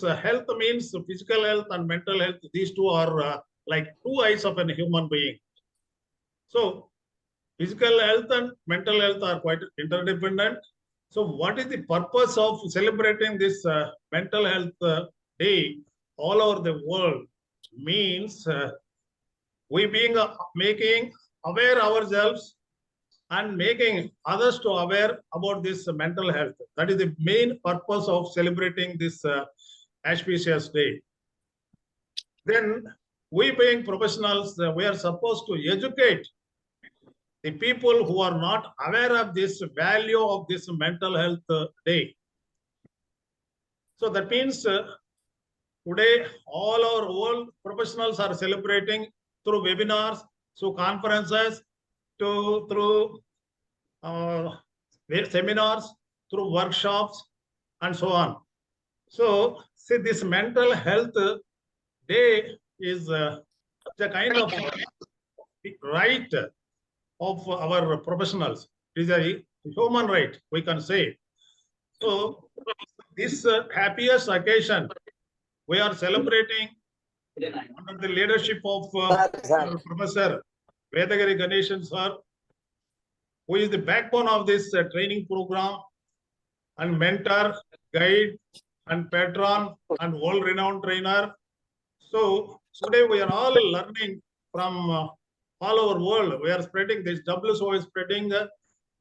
this health means physical health and mental health. These two are like two eyes of a human being. So physical health and mental health are quite interdependent. So what is the purpose of celebrating this mental health day all over the world? Means we being making aware ourselves and making others to aware about this mental health. That is the main purpose of celebrating this auspicious day. Then we being professionals, we are supposed to educate the people who are not aware of this value of this mental health day. So that means today all our world professionals are celebrating through webinars, through conferences, through seminars, through workshops, and so on. So see, this mental health day is the kind of right of our professionals. It is a human right, we can say. So this happiest occasion, we are celebrating under the leadership of Professor Vedagiri Ganeshan sir, who is the backbone of this training program and mentor, guide, and patron, and world-renowned trainer. So today we are all learning from all over world. We are spreading this. WCOP is spreading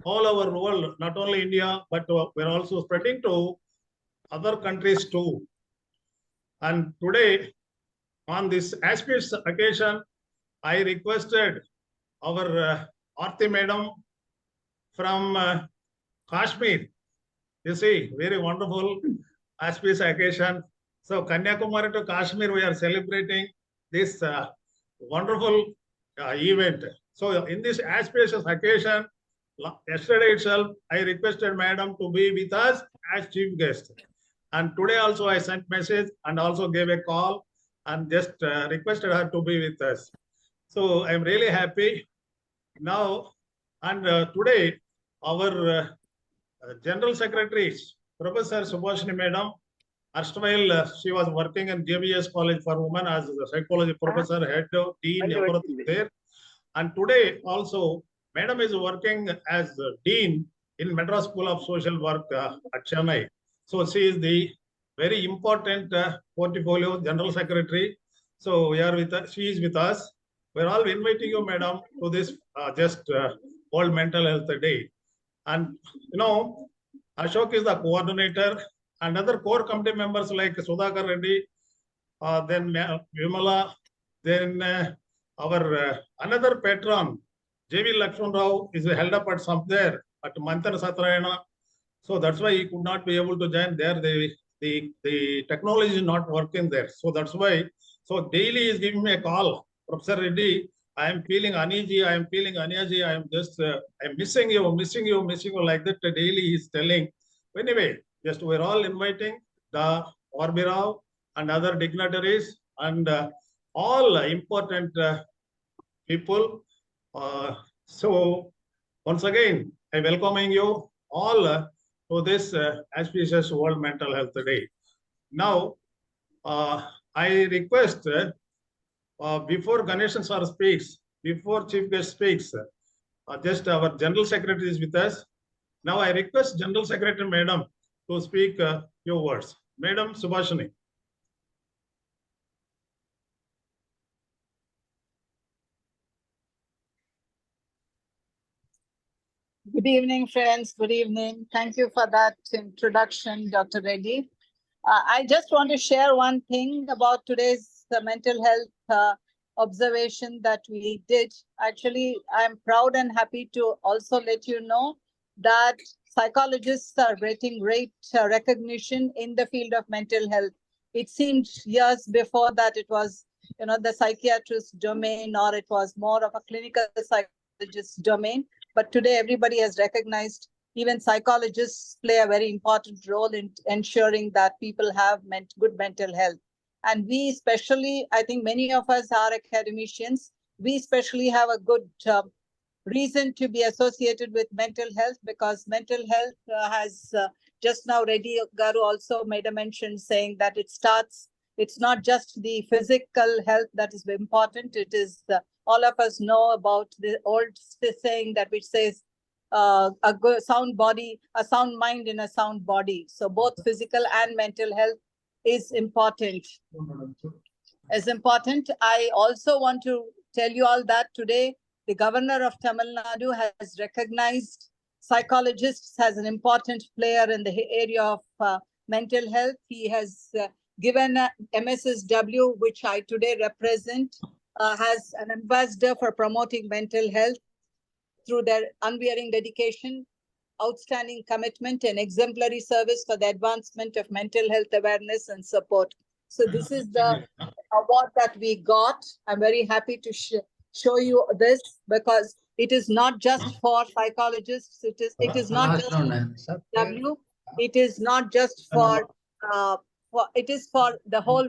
all over world, not only India, but we are also spreading to other countries too. And today, on this auspicious occasion, I requested our Aarti madam from Kashmir. You see, very wonderful auspicious occasion. So Kanyakumari to Kashmir, we are celebrating this wonderful event. So in this auspicious occasion, yesterday itself, I requested madam to be with us as chief guest. And today also I sent message and also gave a call and just requested her to be with us. So I'm really happy now. And today, our General Secretary, Professor Subhashini Madam, erstwhile she was working in JBS College for Women as a psychology professor, head dean there. And today also, Madam is working as dean in Madras School of Social Work at Chennai. So she is the very important portfolio General Secretary. So we are with her. She is with us. We're all inviting you, Madam, to this World Mental Health Day. And you know, Ashok is the coordinator, and other core committee members like Sudhakar Reddy, then Vimala, then our another patron, J.V. Lakshman Rao, is held up at somewhere at Manthan Satrayana. So that's why he could not be able to join there. The technology is not working there. So that's why. So daily is giving me a call, Professor Reddy. I am feeling uneasy. I am feeling uneasy. I am just, I'm missing you, like that. Daily he is telling. Anyway, just we're all inviting the Orbi Rao and other dignitaries and all important people. So once again, I welcoming you all to this auspicious World Mental Health Day. Now, I request before Ganeshan sir speaks, before chief guest speaks, just our General Secretary is with us. Now I request General Secretary Madam to speak a few words. Madam Subhashini. Good evening, friends. Good evening. Thank you for that introduction, Dr. Reddy. I just want to share one thing about today's mental health observation that we did. Actually, I'm proud and happy to also let you know that psychologists are getting great recognition in the field of mental health. It seemed years before that it was, the psychiatrist domain, or it was more of a clinical psychologist domain. But today, everybody has recognized even psychologists play a very important role in ensuring that people have good mental health. And we especially, I think many of us are academicians, we especially have a good reason to be associated with mental health, because mental health has just now Reddy Garu also made a mention saying that it's not just the physical health that is important. It is all of us know about the old saying that which says a good, sound body, a sound mind in a sound body. So both physical and mental health is important. I also want to tell you all that today the governor of Tamil Nadu has recognized psychologists as an important player in the area of mental health. He has given MSSW, which I today represent, has an ambassador for promoting mental health through their unwearying dedication, outstanding commitment, and exemplary service for the advancement of mental health awareness and support. So this is the award that we got. I'm very happy to show you this, because it is not just for psychologists. It is not just W. It is not just for it is for the whole,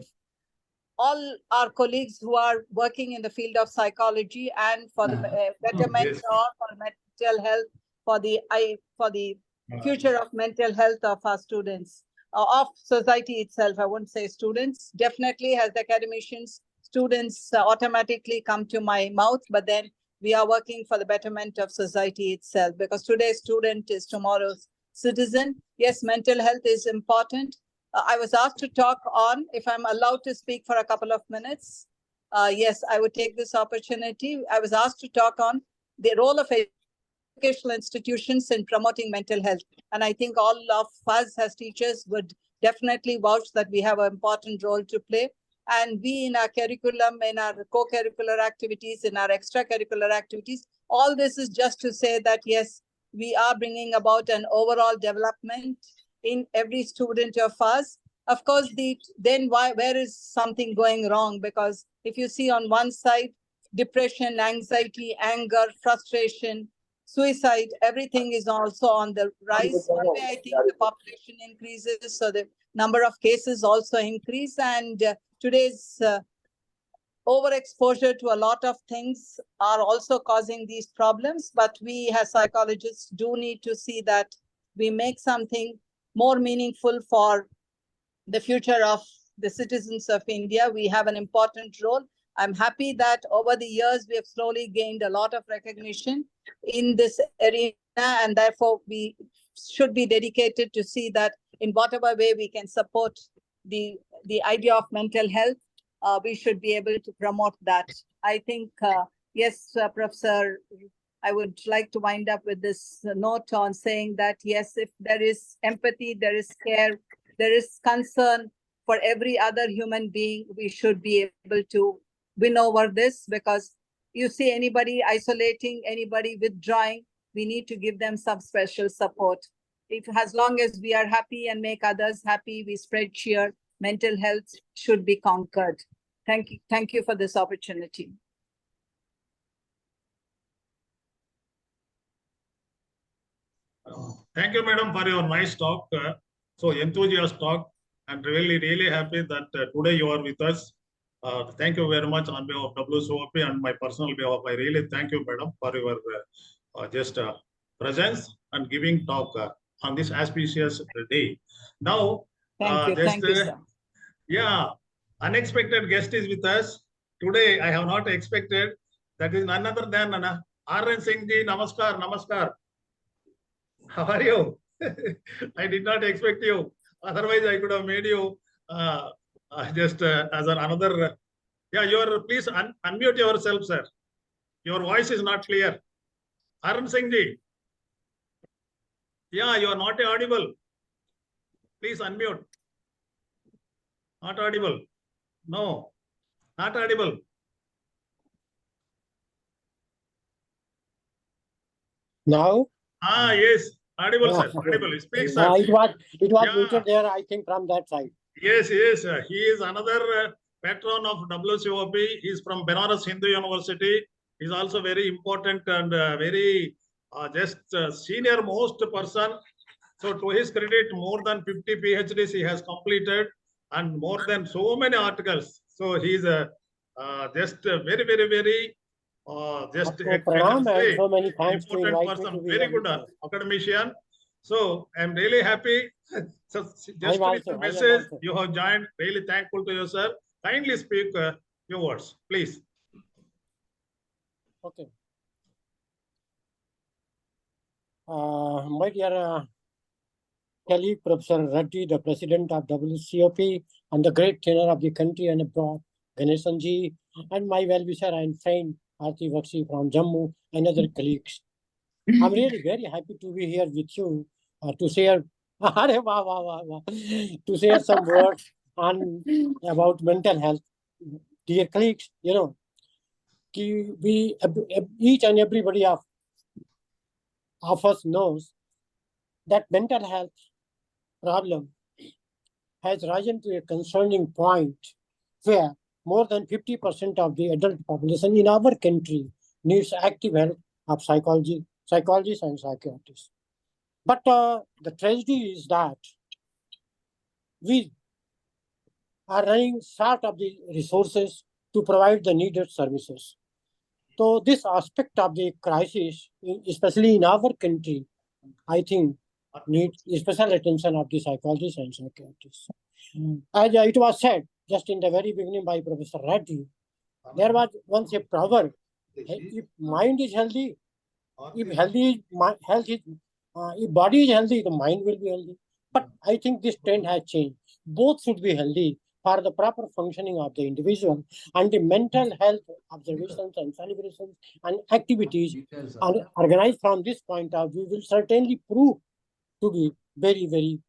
all our colleagues who are working in the field of psychology and for the betterment or for mental health, for the future of mental health of our students, of society itself. I won't say students. Definitely, as academicians, students automatically come to my mouth, but then we are working for the betterment of society itself, because today's student is tomorrow's citizen. Yes, mental health is important. I was asked to talk on, if I'm allowed to speak for a couple of minutes. Yes, I would take this opportunity. I was asked to talk on the role of educational institutions in promoting mental health. And I think all of us as teachers would definitely vouch that we have an important role to play. And we, in our curriculum, in our co-curricular activities, in our extracurricular activities, all this is just to say that, yes, we are bringing about an overall development in every student of us. Of course, where is something going wrong? Because if you see on one side, depression, anxiety, anger, frustration, suicide, everything is also on the rise. One way, I think the population increases, so the number of cases also increase. And today's overexposure to a lot of things are also causing these problems. But we as psychologists do need to see that we make something more meaningful for the future of the citizens of India. We have an important role. I'm happy that over the years, we have slowly gained a lot of recognition in this arena, and therefore we should be dedicated to see that in whatever way we can support the idea of mental health, we should be able to promote that. I think, yes, Professor, I would like to wind up with this note on saying that, yes, if there is empathy, there is care, there is concern for every other human being, we should be able to win over this. Because you see anybody isolating, anybody withdrawing, we need to give them some special support. If, as long as we are happy and make others happy, we spread cheer, mental health should be conquered. Thank you for this opportunity. Thank you, madam, for your nice talk. So enthusiastic talk, and really happy that today you are with us. Thank you very much on behalf of WCOP and my personal behalf. I really thank you, madam, for your presence and giving talk on this auspicious day. Now, thank you, sir. Yeah, unexpected guest is with us today. I have not expected. That is none other than R.N. Singh ji. Namaskar. How are you? I did not expect you. Otherwise, I could have made you just as another. Yeah, please unmute yourself, sir. Your voice is not clear. R.N. Singh ji. Yeah, you are not audible. Please unmute. Not audible. No, not audible. Now? Yes. Audible, sir. Audible. Speak, sir. It was muted there, I think, from that side. Yes. He is another patron of WCOP. He is from Benares Hindu University. He is also very important and very senior most person. So to his credit, more than 50 PhDs he has completed and more than so many articles. So he is just very just So, pranam and say, so many thanks to important invite me person, to be very here. good academician. So I'm really happy. So just with also, the I am message also. you have joined, really thankful to you, sir. Kindly speak your words, please. Okay. My dear colleague, Professor Reddy, the president of WCOP and the great trainer of the country and abroad, Ganesanji, and my well-wisher and friend, Arti Vakshi from Jammu, and other colleagues. I'm really very happy to be here with you to share to share some words on about mental health. Dear colleagues, you know, we each and everybody of us knows that mental health problem has risen to a concerning point where more than 50% of the adult population in our country needs active help of psychologists and psychiatrists. But the tragedy is that we are running short of the resources to provide the needed services. So this aspect of the crisis, especially in our country, I think needs special attention of the psychologists and psychiatrists. As it was said just in the very beginning by Professor Reddy, there was once a proverb: if mind is healthy, if if body is healthy, the mind will be healthy. But I think this trend has changed. Both should be healthy for the proper functioning of the individual, and the mental health observations and celebrations and activities are organized from this point of view will certainly prove to be very, very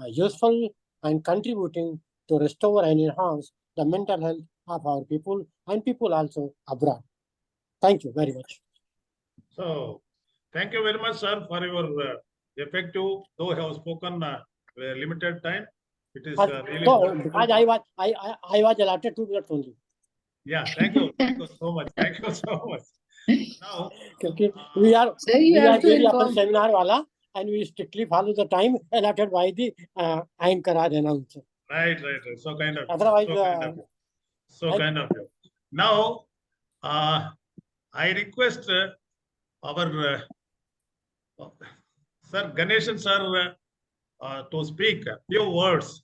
useful and contributing to restore and enhance the mental health of our people and people also abroad. Thank you very much. So thank you very much, sir, for your effective, though I have spoken limited time. It is really So, because I was allotted 2 minutes only. Yeah, thank you. Thank you so much. Thank you so much. Now, Okay, we are Sir, you have to very inform. seminar wala, and we strictly follow the time allotted by the anchor or announcer. right. So kind of. Otherwise, so kind of you. So kind of you. Now, I request our Sir Ganeshan sir to speak a few words.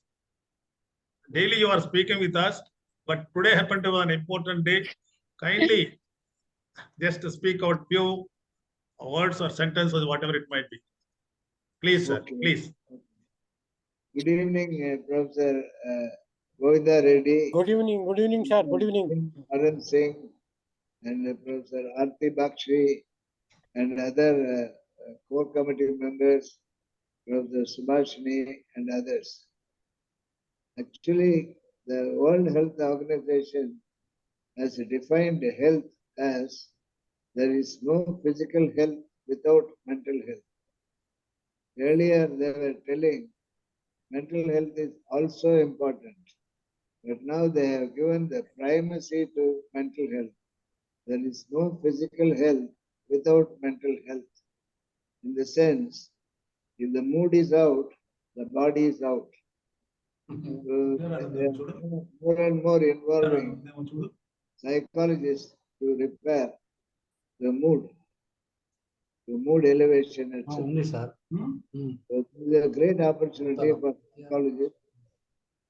Daily you are speaking with us, but today happened to be an important day. Kindly just speak out few words or sentences, whatever it might be. Please, sir. Okay. Please. Good evening, Professor Govinda Reddy. Good evening, sir. Good evening. Arun Singh and Professor Arti Bakshi and other core committee members, Professor Subhashini and others. Actually, the World Health Organization has defined health as there is no physical health without mental health. Earlier, they were telling mental health is also important, but now they have given the primacy to mental health. There is no physical health without mental health. In the sense, if the mood is out, the body is out. So they are more and more involving psychologists to repair the mood elevation, etc. Only, sir. So this is a great opportunity for psychologists.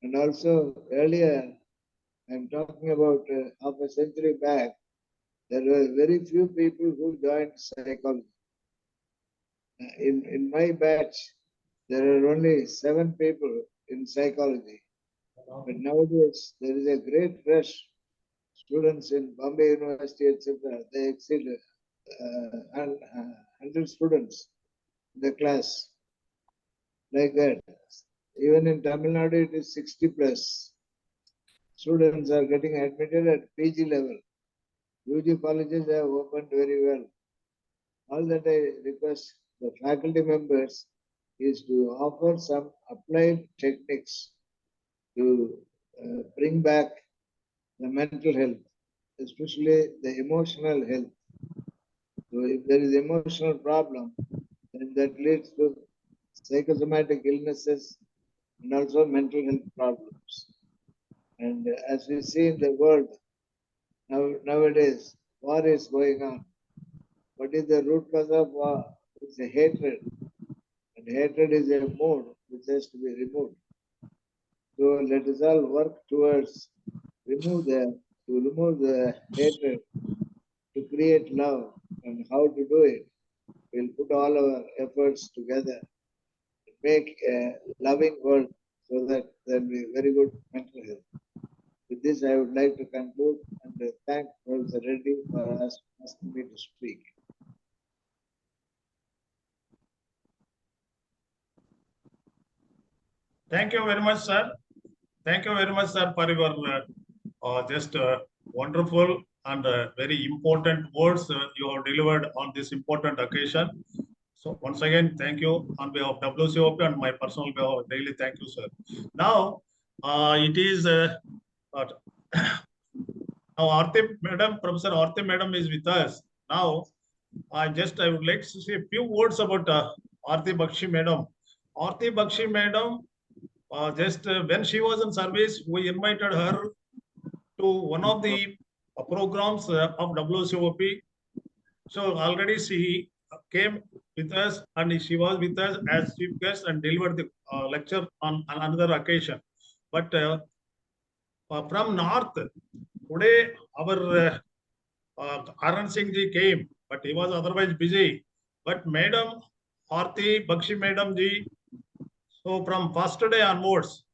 And also earlier, I'm talking about half a century back, there were very few people who joined psychology. In my batch, there are only 7 people in psychology. But nowadays, there is a great rush. Students in Bombay University, etc., they exceed 100 students in the class. Like that. Even in Tamil Nadu, it is 60 plus. Students are getting admitted at PG level. UG colleges have opened very well. All that I request the faculty members is to offer some applied techniques to bring back the mental health, especially the emotional health. So if there is emotional problem, then that leads to psychosomatic illnesses and also mental health problems. And as we see in the world nowadays, war is going on. What is the root cause of war? It's a hatred. And hatred is a mood which has to be removed. So let us all work towards remove the hatred, to create love. And how to do it? We'll put all our efforts together to make a loving world so that there will be very good mental health. With this, I would like to conclude and thank Professor Reddy for asking me to speak. Thank you very much, sir. Thank you very much, sir, for your just wonderful and very important words you have delivered on this important occasion. So once again, thank you on behalf of WCOP and my personal behalf. Daily thank you, sir. Now, it is now Aarti Madam, Professor Aarti Madam is with us. Now, I would like to say a few words about Aarti Bakshi Madam. Aarti Bakshi Madam, when she was in service, we invited her to one of the programs of WCOP. So already she came with us and she was with us as chief guest and delivered the lecture on another occasion. But from North, today our Aran Singh ji came, but he was otherwise busy. But Madam Aarti Bakshi Madam ji, so from first day onwards,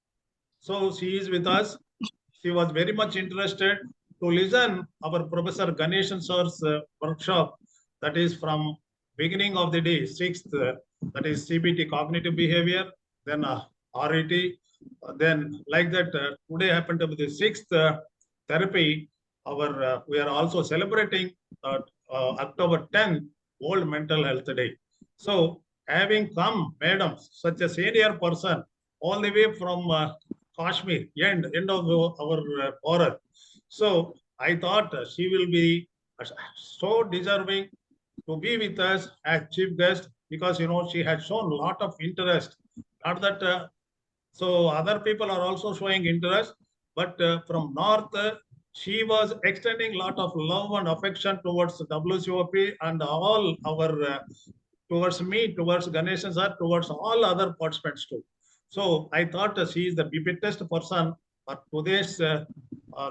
so she is with us. She was very much interested to listen our Professor Ganeshan sir's workshop, that is from beginning of the day, 6th, that is CBT, cognitive behavior, then RET, then like that today happened to be the 6th therapy. We are also celebrating October 10th, World Mental Health Day. So having come, madam, such a senior person, all the way from Kashmir, end of our Bharat. So I thought she will be so deserving to be with us as chief guest, because she had shown a lot of interest. Not that so other people are also showing interest, but from North, she was extending a lot of love and affection towards WCOP and all our towards me, towards Ganeshan sir, towards all other participants too. So I thought she is the best person for today's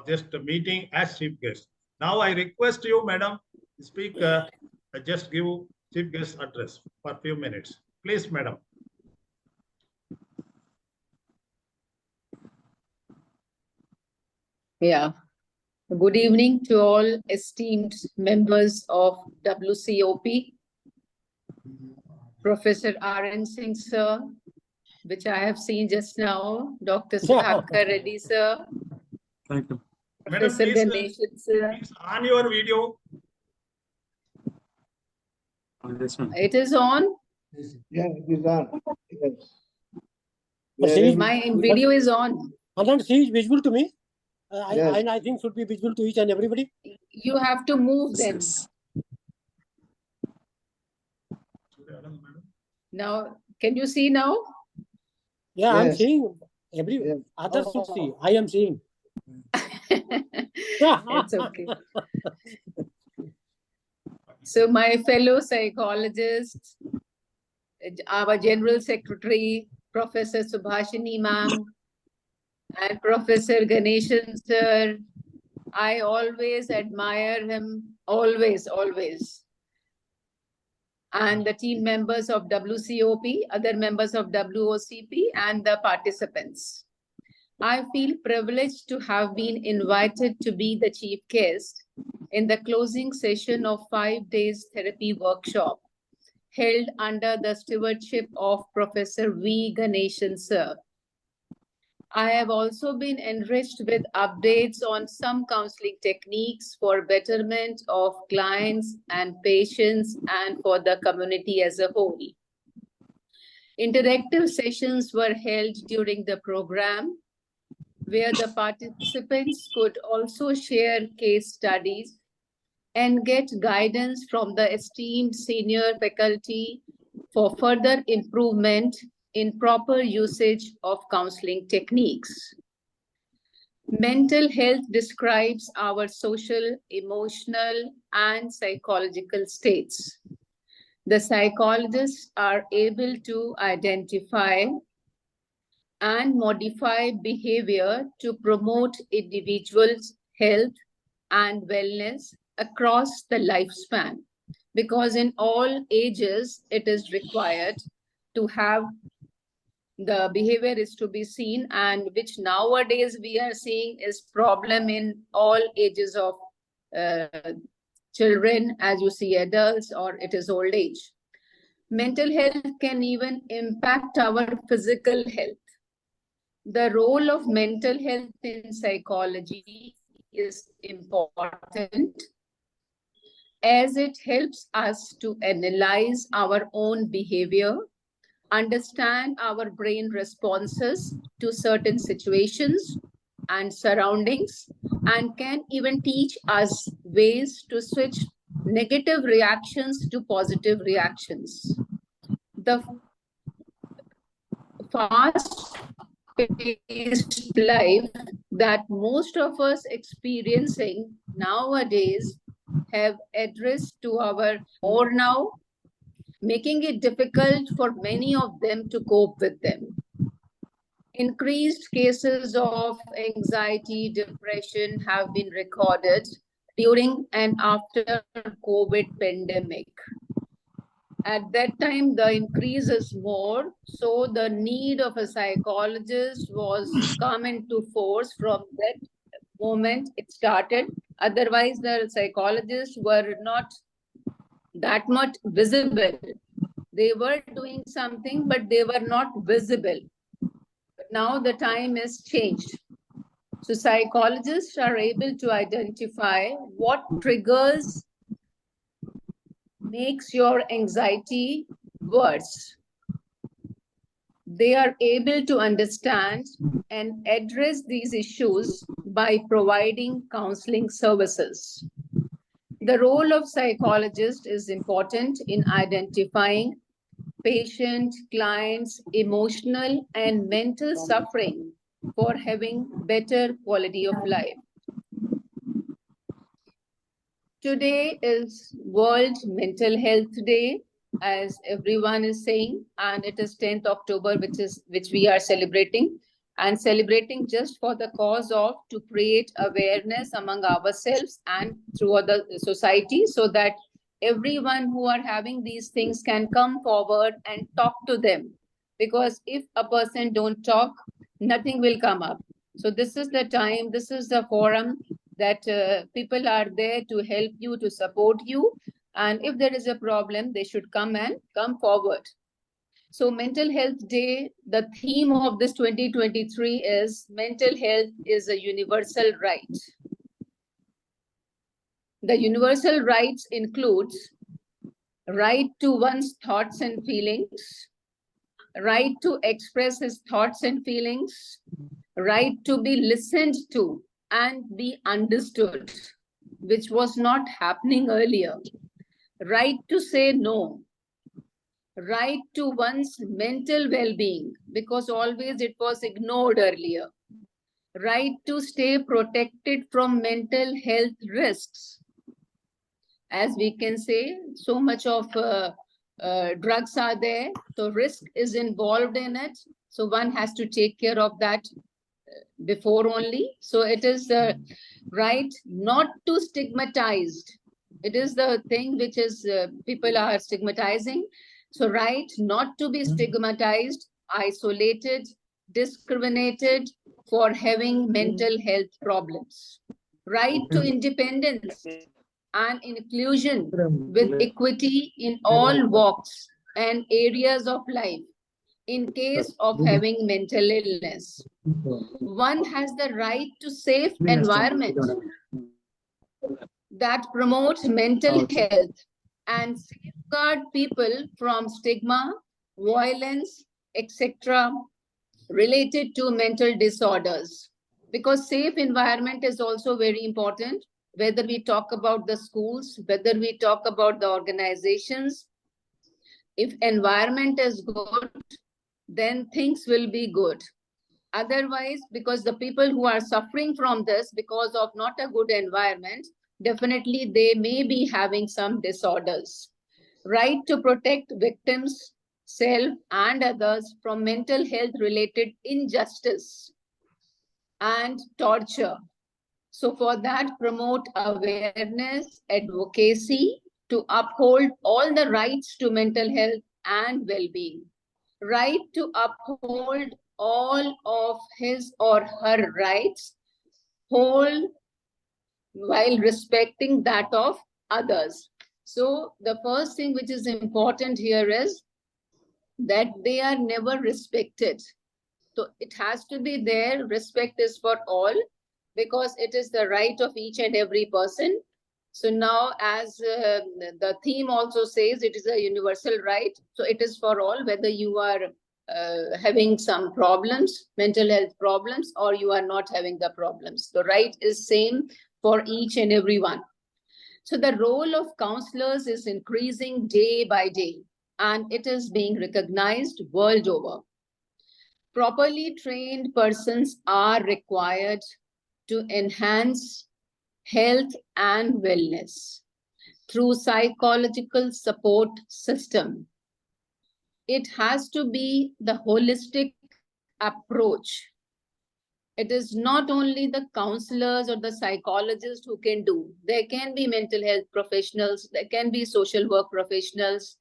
just meeting as chief guest. Now I request you, madam, speak, just give chief guest address for a few minutes. Please, madam. Yeah. Good evening to all esteemed members of WCOP. Professor R.N. Singh, sir, which I have seen just now, Dr. Sudhakar Reddy, sir. Thank you. Professor Madam, Ganeshan, sir. please on your video. It is on? Yeah, it is on. Yes. My video is on. And she is visible to me. Yes. I think should be visible to each and everybody. You have to move them. Now, can you see now? Yeah, I'm Yes. seeing. Yes. Others should see. I am seeing. It's okay. So my fellow psychologists, our General Secretary, Professor Subhashini ma'am, and Professor Ganeshan sir, I always admire him, always. And the team members of WCOP, other members of WOCP, and the participants. I feel privileged to have been invited to be the chief guest in the closing session of 5 days therapy workshop held under the stewardship of Professor V. Ganeshan sir. I have also been enriched with updates on some counseling techniques for betterment of clients and patients and for the community as a whole. Interactive sessions were held during the program where the participants could also share case studies and get guidance from the esteemed senior faculty for further improvement in proper usage of counseling techniques. Mental health describes our social, emotional, and psychological states. The psychologists are able to identify and modify behavior to promote individuals' health and wellness across the lifespan. Because in all ages, it is required to have the behavior is to be seen, and which nowadays we are seeing is problem in all ages of children, as you see adults, or it is old age. Mental health can even impact our physical health. The role of mental health in psychology is important as it helps us to analyze our own behavior, understand our brain responses to certain situations and surroundings, and can even teach us ways to switch negative reactions to positive reactions. The fast-paced life that most of us experiencing nowadays have addressed to our more now, making it difficult for many of them to cope with them. Increased cases of anxiety, depression have been recorded during and after COVID pandemic. At that time, the increase is more, so the need of a psychologist was come into force from that moment it started. Otherwise, the psychologists were not that much visible. They were doing something, but they were not visible. But now the time is changed. So psychologists are able to identify what triggers makes your anxiety worse. They are able to understand and address these issues by providing counseling services. The role of psychologist is important in identifying patient, clients' emotional and mental suffering for having better quality of life. Today is World Mental Health Day, as everyone is saying, and it is 10th October, which we are celebrating, and celebrating just for the cause of to create awareness among ourselves and throughout the society, so that everyone who are having these things can come forward and talk to them. Because if a person don't talk, nothing will come up. So this is the time, this is the forum that people are there to help you, to support you. And if there is a problem, they should come forward. So Mental Health Day, the theme of this 2023 is mental health is a universal right. The universal rights includes right to one's thoughts and feelings, right to express his thoughts and feelings, right to be listened to and be understood, which was not happening earlier. Right to say no. Right to one's mental well-being, because always it was ignored earlier. Right to stay protected from mental health risks. As we can say, so much of drugs are there, so risk is involved in it. So one has to take care of that before only. So it is the right not to stigmatized. It is the thing which is people are stigmatizing. So right not to be stigmatized, isolated, discriminated for having mental health problems. Right to independence and inclusion with equity in all walks and areas of life in case of having mental illness. One has the right to safe environment that promotes mental health and safeguard people from stigma, violence, etc. related to mental disorders. Because safe environment is also very important, whether we talk about the schools, whether we talk about the organizations. If environment is good, then things will be good. Otherwise, because the people who are suffering from this because of not a good environment, definitely they may be having some disorders. Right to protect victims, self and others from mental health related injustice and torture. So for that, promote awareness, advocacy to uphold all the rights to mental health and well-being. Right to uphold all of his or her rights, whole while respecting that of others. So the first thing which is important here is that they are never respected. So it has to be there. Respect is for all because it is the right of each and every person. So now, as the theme also says, it is a universal right. So it is for all, whether you are having some problems, mental health problems, or you are not having the problems. The right is same for each and every one. So the role of counselors is increasing day by day, and it is being recognized world over. Properly trained persons are required to enhance health and wellness through psychological support system. It has to be the holistic approach. It is not only the counselors or the psychologists who can do. There can be mental health professionals, there can be social work professionals,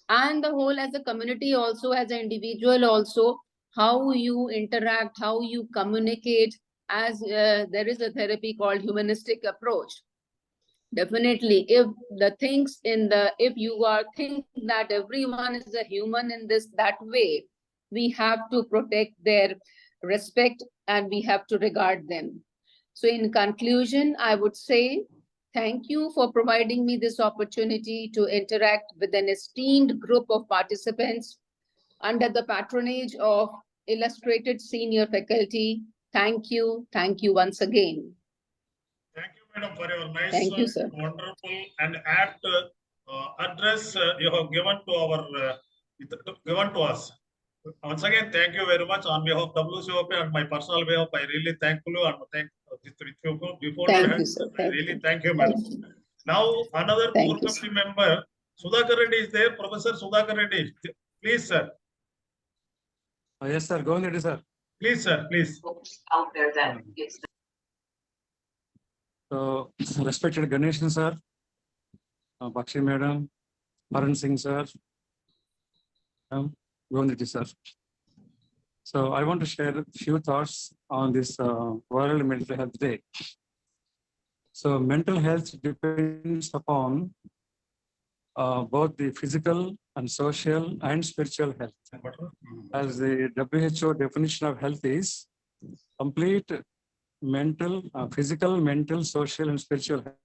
and the whole as a community also, as an individual also, how you interact, how you communicate, as there is a therapy called humanistic approach. Definitely, if you are thinking that everyone is a human in that way, we have to protect their respect and we have to regard them. So in conclusion, I would say, thank you for providing me this opportunity to interact with an esteemed group of participants under the patronage of illustrated senior faculty. Thank you once again. Thank you, madam, for your nice, Thank you, sir. wonderful and apt address you have given to us. Once again, thank you very much on behalf of WCOP and my personal behalf. I really thankful you and thank before Thank your you, hand. sir. I Thank really you. thank you, madam. Now another Thank you, 450 member, Sudhakar Reddy is there. Professor Sudhakar Reddy, please, sir. Yes, sir. Go ahead, sir. Please, sir. Please. Out there that gives So, respected Ganeshan sir, Bakshi madam, Maran Singh sir, Govindji sir. So, I want to share a few thoughts on this World Mental Health Day. So, mental health depends upon both the physical and social and spiritual health. As the WHO definition of health is complete mental, physical, mental, social, and spiritual health.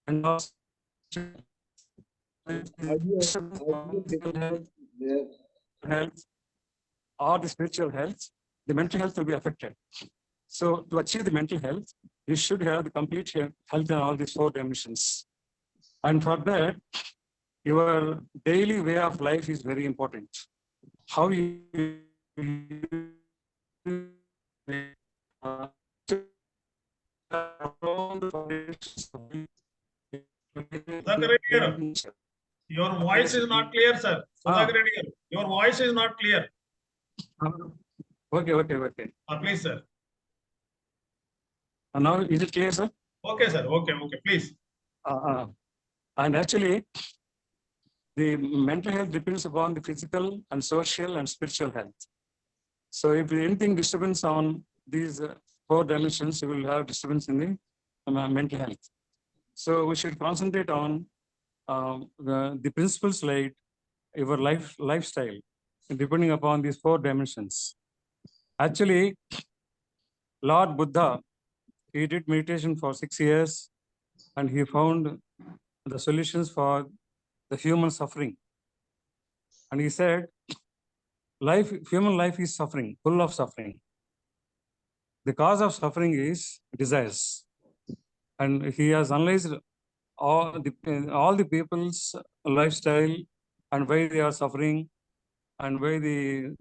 And also, health or the spiritual health, the mental health will be affected. So to achieve the mental health, you should have the complete health in all these 4 dimensions. And for that, your daily way of life is very important. How you Your voice is not clear, sir. Your voice is not clear. Okay. Please, sir. Now, is it clear, sir? Okay, sir. Okay, please. And actually, the mental health depends upon the physical and social and spiritual health. So if anything disturbance on these 4 dimensions, you will have disturbance in the mental health. So we should concentrate on the principles like your lifestyle, depending upon these 4 dimensions. Actually, Lord Buddha, he did meditation for 6 years and he found the solutions for the human suffering. And he said, human life is suffering, full of suffering. The cause of suffering is desires. And he has analyzed all the people's lifestyle and why they are suffering and why the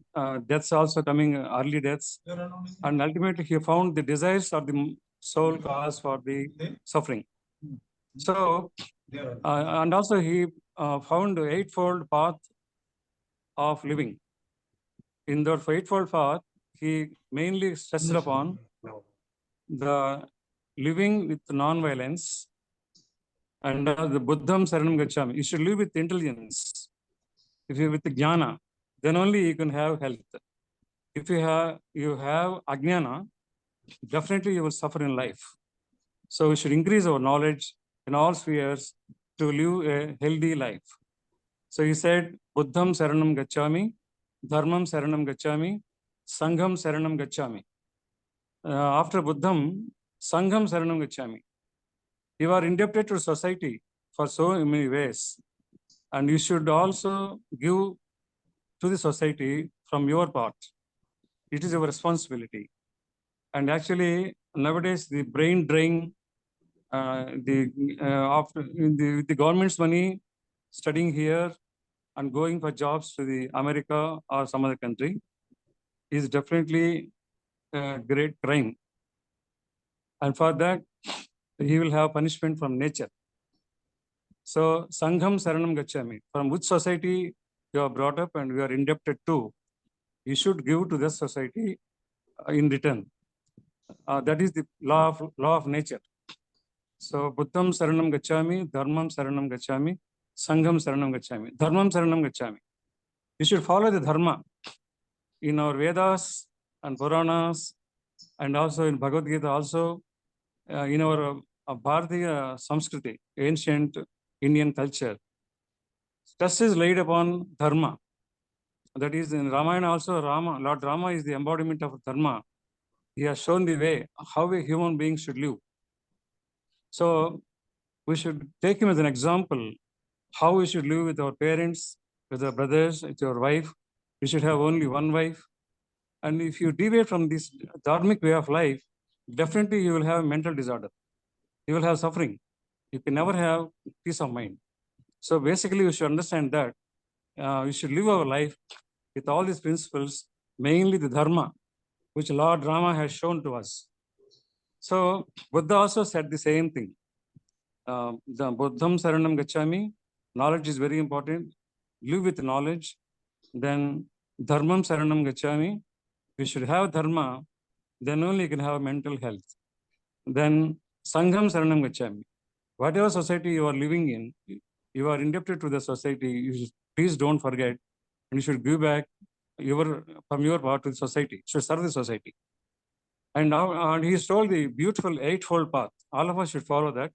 deaths also coming, early deaths. And ultimately he found the desires are the sole cause for the suffering. So, and also he found the eightfold path of living. In the eightfold path, he mainly stressed upon the living with non-violence and the Buddham Saranam Gacchami. You should live with intelligence. If you with jnana, then only you can have health. If you have ajnana, definitely you will suffer in life. So we should increase our knowledge in all spheres to live a healthy life. So he said, Buddham Saranam Gacchami, Dharmam Saranam Gacchami, Sangham Saranam Gacchami. After Buddham, Sangham Saranam Gacchami. You are indebted to society for so many ways. And you should also give to the society from your part. It is your responsibility. And actually, nowadays, the brain drain, the government's money studying here and going for jobs to the America or some other country is definitely a great crime. And for that, he will have punishment from nature. So, Sangham Saranam Gacchami, from which society you are brought up and you are indebted to, you should give to this society in return. That is the law of nature. So, Buddham Saranam Gacchami, Dharmam Saranam Gacchami, Sangham Saranam Gacchami, Dharmam Saranam Gacchami. You should follow the Dharma in our Vedas and Puranas and also in Bhagavad Gita, also in our Bharatiya Samskriti, ancient Indian culture. Stress is laid upon Dharma. That is in Ramayana also, Lord Rama is the embodiment of Dharma. He has shown the way how a human being should live. So we should take him as an example, how we should live with our parents, with our brothers, with your wife. You should have only one wife. And if you deviate from this dharmic way of life, definitely you will have mental disorder. You will have suffering. You can never have peace of mind. So basically, you should understand that we should live our life with all these principles, mainly the dharma, which Lord Rama has shown to us. So Buddha also said the same thing. The Buddham Saranam Gacchami, knowledge is very important. Live with knowledge. Then Dharmam Saranam Gacchami, we should have dharma, then only you can have mental health. Then Sangham Saranam Gacchami. Whatever society you are living in, you are indebted to the society. Please don't forget, and you should give back from your part to the society. You should serve the society. And now he told the beautiful eightfold path. All of us should follow that.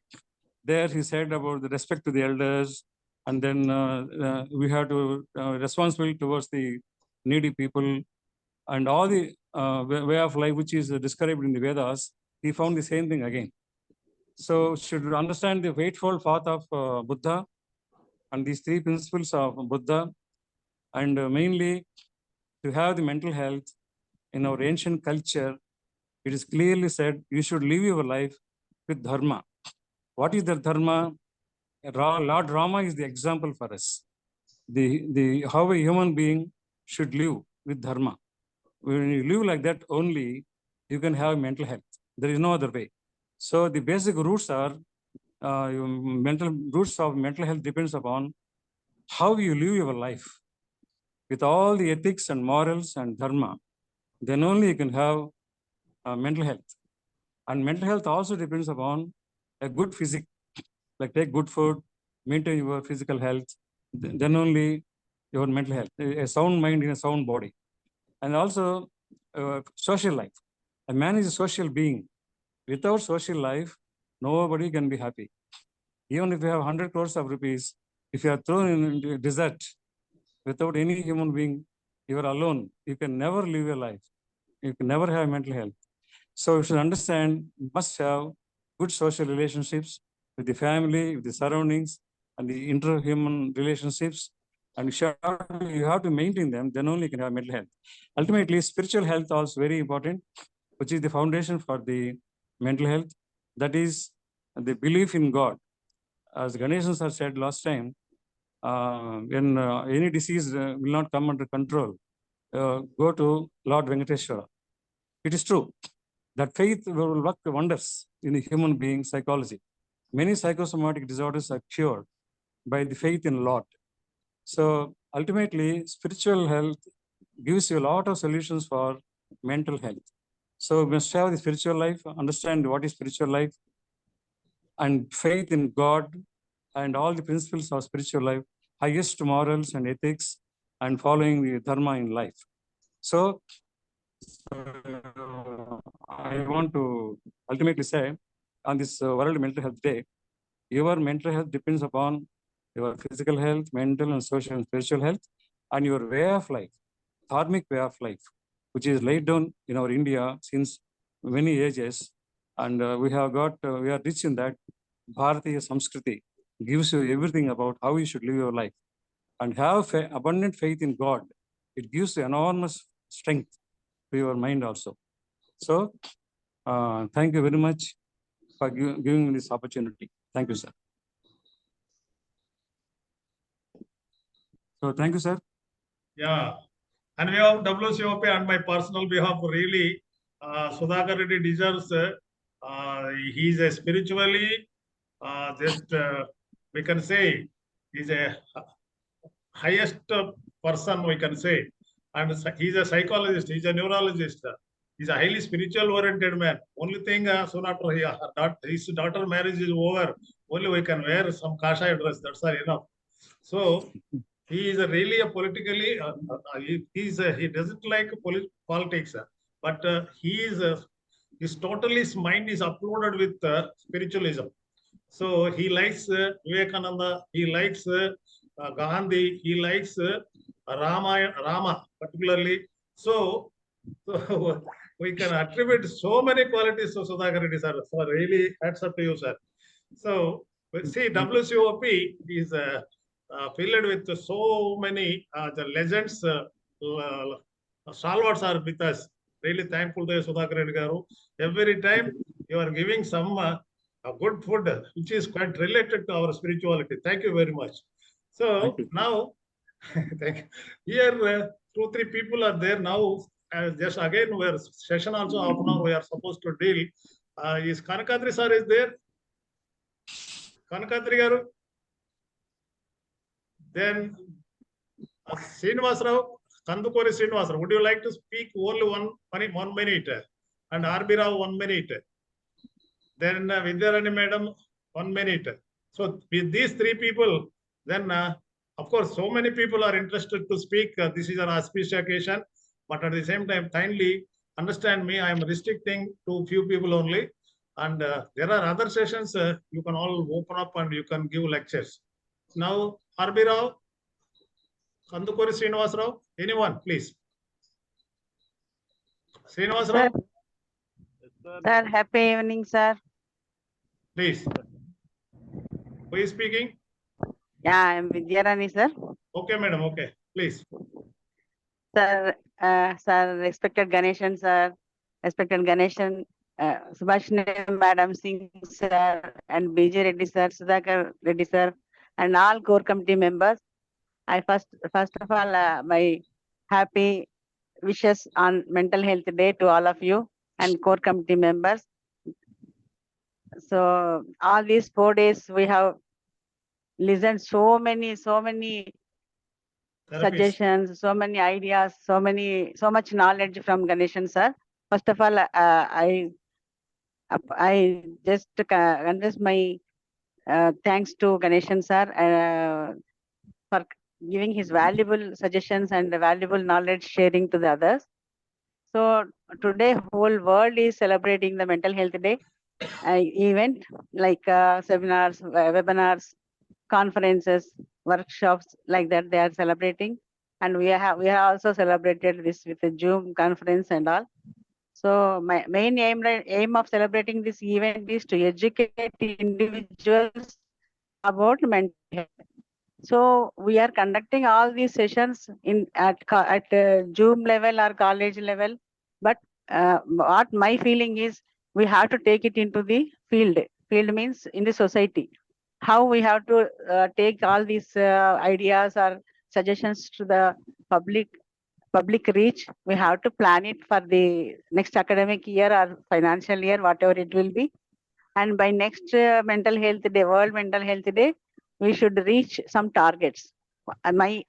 There he said about the respect to the elders, and then we have to responsible towards the needy people, and all the way of life which is described in the Vedas. He found the same thing again. So should understand the eightfold path of Buddha and these three principles of Buddha, and mainly to have the mental health in our ancient culture. It is clearly said you should live your life with dharma. What is the dharma? Lord Rama is the example for us. How a human being should live with dharma. When you live like that only, you can have mental health. There is no other way. So the basic roots are roots of mental health depends upon how you live your life with all the ethics and morals and dharma. Then only you can have mental health. And mental health also depends upon a good physique, like take good food, maintain your physical health, then only your mental health, a sound mind in a sound body. And also social life. A man is a social being. Without social life, nobody can be happy. Even if you have 100 crores of rupees, if you are thrown into a desert without any human being, you are alone. You can never live your life. You can never have mental health. So you should understand, you must have good social relationships with the family, with the surroundings, and the interhuman relationships. and you have to maintain them, then only you can have mental health. Ultimately, spiritual health also very important, which is the foundation for the mental health. That is the belief in God. As Ganeshan sir said last time, when any disease will not come under control, go to Lord Venkateshwara. It is true that faith will work wonders in the human being psychology. Many psychosomatic disorders are cured by the faith in Lord. So ultimately, spiritual health gives you a lot of solutions for mental health. So we must have the spiritual life, understand what is spiritual life, and faith in God and all the principles of spiritual life, highest morals and ethics, and following the dharma in life. So I want to ultimately say, on this World Mental Health Day, your mental health depends upon your physical health, mental and social and spiritual health, and your way of life, dharmic way of life, which is laid down in our India since many ages. And we are rich in that. Bharatiya Samskriti gives you everything about how you should live your life. And have abundant faith in God. It gives you enormous strength to your mind also. So, thank you very much for giving me this opportunity. Thank you, sir. So, thank you, sir. Yeah. And we have WCOP on my personal behalf, really, Sudhakar Reddy deserves, he's a spiritually, we can say, he's a highest person, we can say. And he's a psychologist, he's a neurologist, he's a highly spiritual oriented man. Only thing, soon after his daughter marriage is over, only we can wear some kashaya dress, that's all enough. So, he is really a politically, he doesn't like politics, but his totally his mind is uploaded with spiritualism. So he likes Vivekananda, he likes Gandhi, he likes Rama particularly. So we can attribute so many qualities to Sudhakar Reddy sir. So really hats up to you, sir. So see, WCOP is filled with so many the legends. Stalwarts are with us. Really thankful to Sudhakar Reddy garu. Every time you are giving some good food, which is quite related to our spirituality. Thank you very much. So now, thank you. Here, 2-3 people are there now. Just again, where session also half an hour we are supposed to deal. Is Kanakadri sir is there? Kanakadri garu. Then Srinivas Rao, Kandukori Srinivas Rao. Would you like to speak only one minute? And R.B. Rao 1 minute. Then Vidyarani madam 1 minute. So with these 3 people, then of course so many people are interested to speak. This is an auspicious occasion, but at the same time, kindly understand me. I am restricting to few people only, and there are other sessions. You can all open up and you can give lectures. Now, R.B. Rao, Kandukori Srinivas Rao, anyone, please. Srinivas Rao. Sir, happy evening, sir. Please. Who is speaking? Yeah, I am Vidyarani, sir. Okay, madam. Okay, please. Sir, respected Ganeshan, sir, respected Ganeshan, Subhashini Madam Singh, sir, and BJ Reddy, sir, Sudhakar Reddy, sir, and all core committee members. I first of all, my happy wishes on Mental Health Day to all of you and core committee members. So all these 4 days we have listened so many Therapies. suggestions, so many ideas, so much knowledge from Ganeshan sir. First of all, I just convey my thanks to Ganeshan sir for giving his valuable suggestions and valuable knowledge sharing to the others. So today, whole world is celebrating the Mental Health Day event, like seminars, webinars, conferences, workshops, like that they are celebrating. And we have also celebrated this with a Zoom conference and all. So my main aim of celebrating this event is to educate individuals about mental health. So we are conducting all these sessions at Zoom level or college level. But what my feeling is, we have to take it into the field. Field means in the society. How we have to take all these ideas or suggestions to the public reach. We have to plan it for the next academic year or financial year, whatever it will be. And by next mental health day, World Mental Health Day, we should reach some targets. My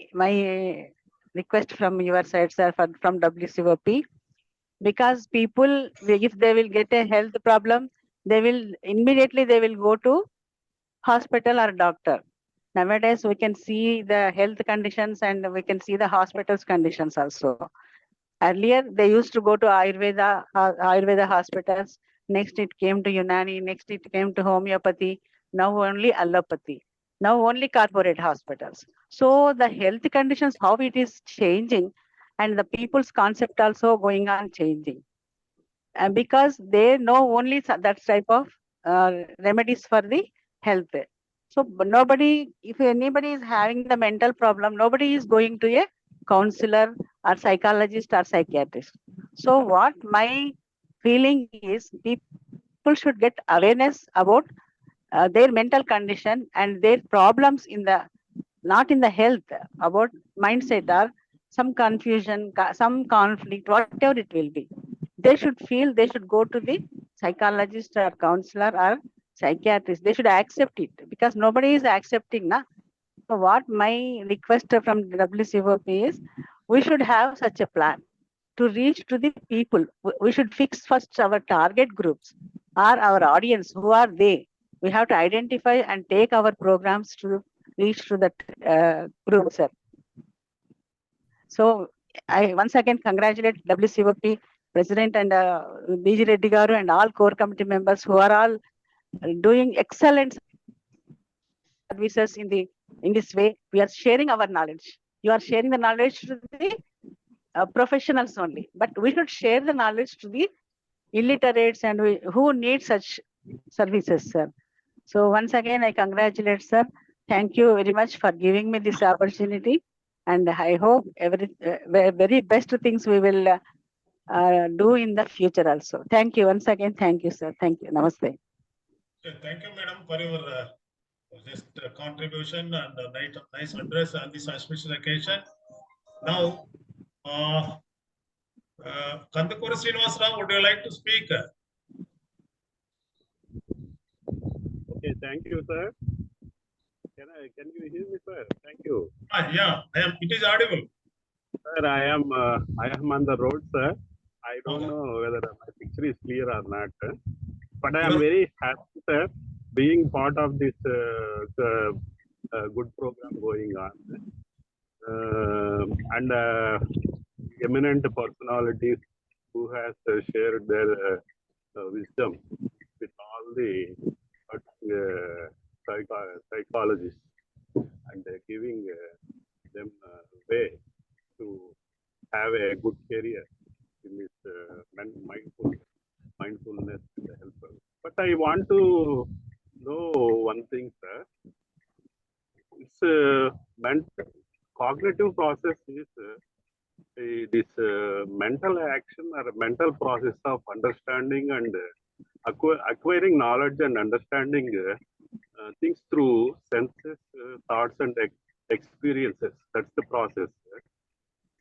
request from your side, sir, from WCOP, because people, if they will get a health problem, they will immediately go to hospital or doctor. Nowadays, we can see the health conditions and we can see the hospitals conditions also. Earlier, they used to go to Ayurveda hospitals. Next, it came to Unani. Next, it came to homeopathy. Now only allopathy. Now only corporate hospitals. So the health conditions, how it is changing, and the people's concept also going on changing. And because they know only that type of remedies for the health. So nobody, if anybody is having the mental problem, nobody is going to a counselor or psychologist or psychiatrist. So what my feeling is, people should get awareness about their mental condition and their problems in the, not in the health, about mindset or some confusion, some conflict, whatever it will be. They should feel, they should go to the psychologist or counselor or psychiatrist. They should accept it, because nobody is accepting. Na? So what my request from WCOP is, we should have such a plan to reach to the people. We should fix first our target groups or our audience. Who are they? We have to identify and take our programs to reach to that group, sir. So I once again congratulate WCOP President and BG Reddy Garu and all core committee members who are all doing excellent services in this way. We are sharing our knowledge. You are sharing the knowledge to the professionals only, but we should share the knowledge to the illiterates and who need such services, sir. So once again, I congratulate, sir. Thank you very much for giving me this opportunity, and I hope very best things we will do in the future also. Thank you once again. Thank you, sir. Thank you. Namaste. Thank you, madam, for your just contribution and nice address on this auspicious occasion. Now, Kandakura Srinivas Rao, would you like to speak? Okay, thank you, sir. Can you hear me, sir? Thank you. Yeah, it is audible. Sir, I am on the road, sir. I don't know whether my picture is clear or not, but I am very happy, sir, being part of this good program going on. And eminent personalities who has shared their wisdom with all the psychologists and giving them way to have a good career in this mindfulness and help. But I want to know one thing, sir. It's cognitive process is this mental action or mental process of understanding and acquiring knowledge and understanding things through senses, thoughts, and experiences. That's the process.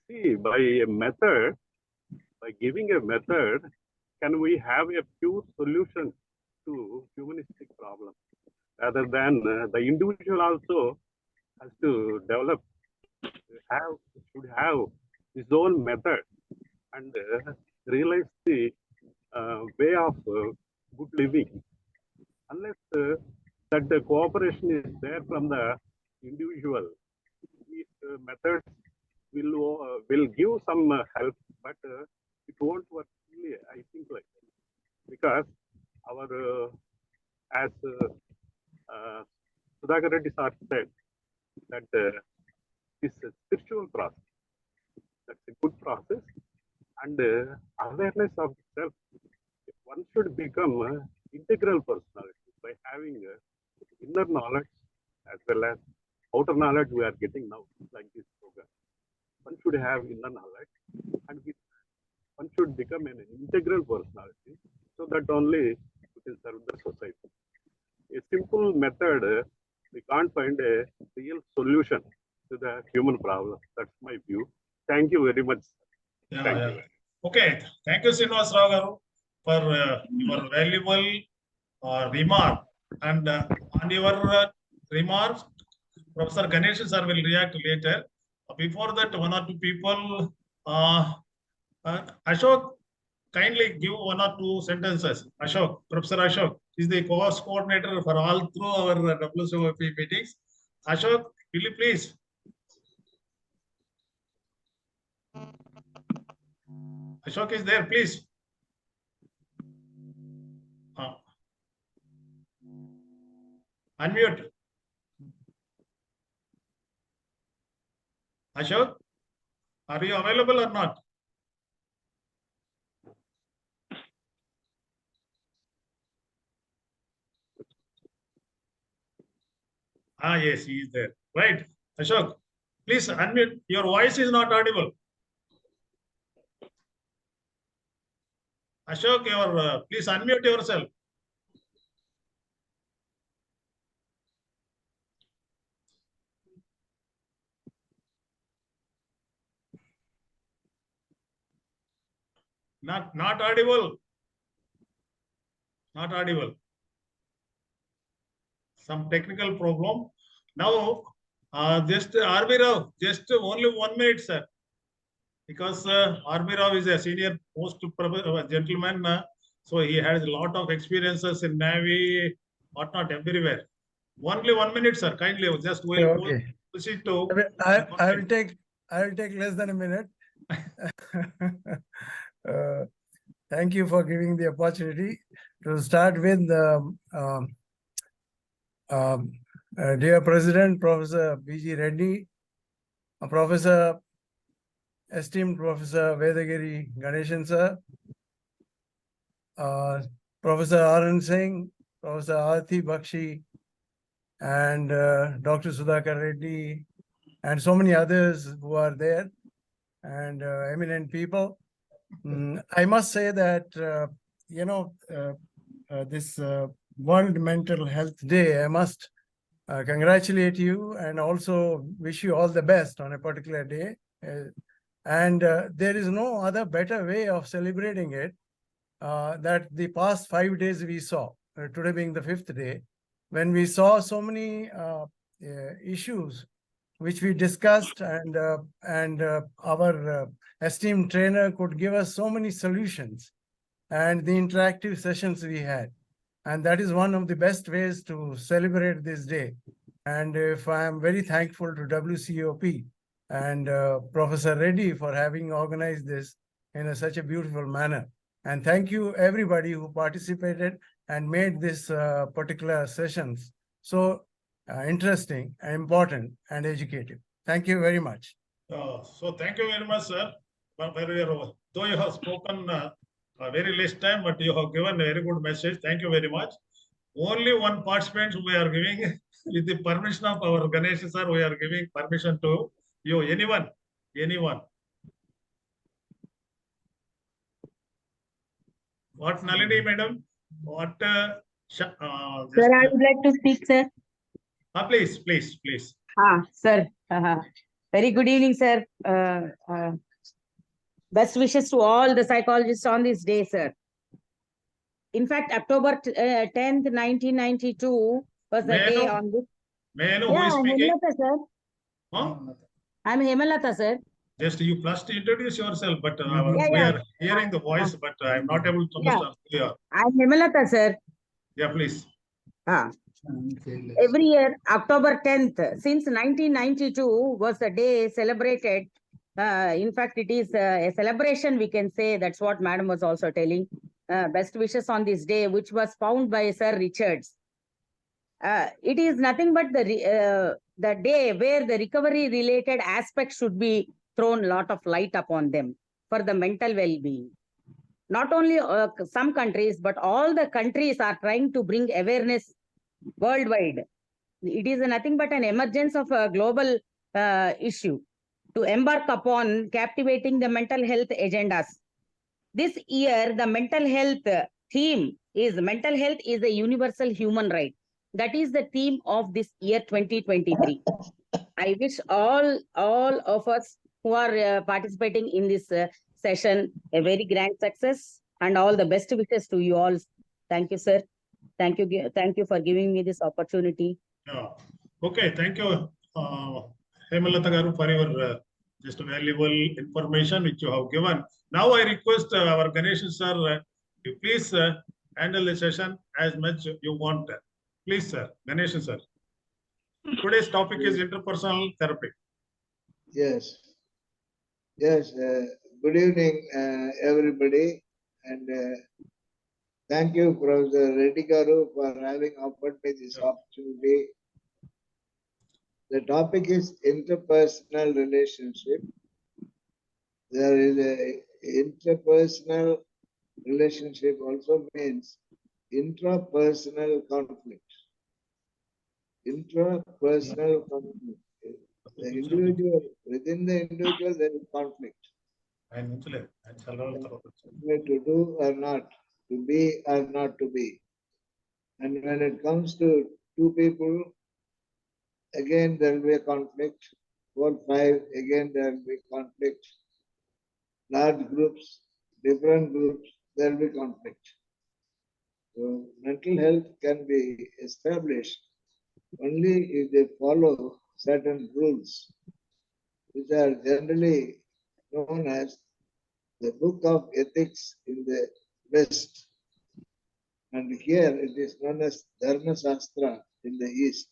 See, by a method, by giving a method, can we have a pure solution to humanistic problems, rather than the individual also has to develop, should have his own method and realize the way of good living. Unless that the cooperation is there from the individual, these methods will give some help, but it won't work fully, I think, like that. Because our as Sudhakar Reddy sir said, that this spiritual process, that's a good process, and awareness of self. One should become integral personality by having inner knowledge as well as outer knowledge we are getting now, like this program. One should have inner knowledge, and one should become an integral personality, so that only we can serve the society. A simple method, we can't find a real solution to the human problem. That's my view. Thank you very much. Yeah, Thank yeah. you. Okay, thank you, Srinivas Rao garu, for your valuable remark. And on your remarks, Professor Ganesh sir will react later. Before that, one or two people, Ashok, kindly give one or two sentences. Ashok, Professor Ashok is the coordinator for all through our WCOP meetings. Ashok, will you please? Ashok is there, please. Unmute. Ashok, are you available or not? Yes, he is there. Right. Ashok, please unmute. Your voice is not audible. Ashok, please unmute yourself. Not audible. Not audible. Some technical problem. Now, just RB Rao, just only 1 minute, sir. Because RB Rao is a senior post gentleman, so he has a lot of experiences in Navy, whatnot, everywhere. Only 1 minute, sir. Kindly, just Okay. proceed to. I will take less than a minute. Thank you for giving the opportunity to start with. Dear President, Professor B.G. Reddy, esteemed Professor Vedagiri Ganeshan sir, Professor Arun Singh, Professor Arthi Bakshi, and Dr. Sudhakar Reddy, and so many others who are there, and eminent people. I must say that, this World Mental Health Day, I must congratulate you and also wish you all the best on a particular day. And there is no other better way of celebrating it that the past 5 days we saw, today being the 5th day, when we saw so many issues which we discussed, and our esteemed trainer could give us so many solutions, and the interactive sessions we had. And that is one of the best ways to celebrate this day. And if I am very thankful to WCOP and Professor Reddy for having organized this in such a beautiful manner. And thank you everybody who participated and made this particular sessions so interesting and important and educative. Thank you very much. So thank you very much, sir. Though you have spoken very less time, but you have given a very good message. Thank you very much. Only one participant we are giving, with the permission of our Ganesh sir, we are giving permission to you. Anyone? What, Nalini madam? What? Sir, I would like to speak, sir. Please. Sir. Very good evening, sir. Best wishes to all the psychologists on this day, sir. In fact, October 10th, 1992 was the day on this. May I know who is speaking? Hemalata, sir. Huh? I'm Hemalata, sir. Just you first introduce yourself, but we are hearing the voice, but I'm not able to understand. Yeah. I'm Hemalata, sir. Yeah, please. Every year, October 10th, since 1992 was the day celebrated. In fact, it is a celebration, we can say. That's what Madam was also telling. Best wishes on this day, which was found by Sir Richards. It is nothing but the day where the recovery-related aspects should be thrown a lot of light upon them for the mental well-being. Not only some countries, but all the countries are trying to bring awareness worldwide It is nothing but an emergence of a global issue to embark upon captivating the mental health agendas. This year, the mental health theme is mental health is a universal human right. That is the theme of this year 2023. I wish all of us who are participating in this session a very grand success and all the best wishes to you all. Thank you, sir. Thank you for giving me this opportunity. Yeah. Okay, thank you, Hemalata Garu, for your just valuable information which you have given. Now I request our Ganesh sir to please handle the session as much you want. Please, sir, Ganesh sir. Today's topic is interpersonal therapy. Yes. Yes. Good evening, everybody, and thank you, Professor Reddy Garu, for having offered me this opportunity. The topic is interpersonal relationship. There is a interpersonal relationship also means intrapersonal conflict. Intrapersonal conflict. The individual, within the individual, there is conflict. To do or not, to be or not to be. And when it comes to two people, again there will be a conflict. 4, 5, again there will be conflict. Large groups, different groups, there will be conflict. So mental health can be established only if they follow certain rules, which are generally known as the book of ethics in the West. And here it is known as Dharma Shastra in the East.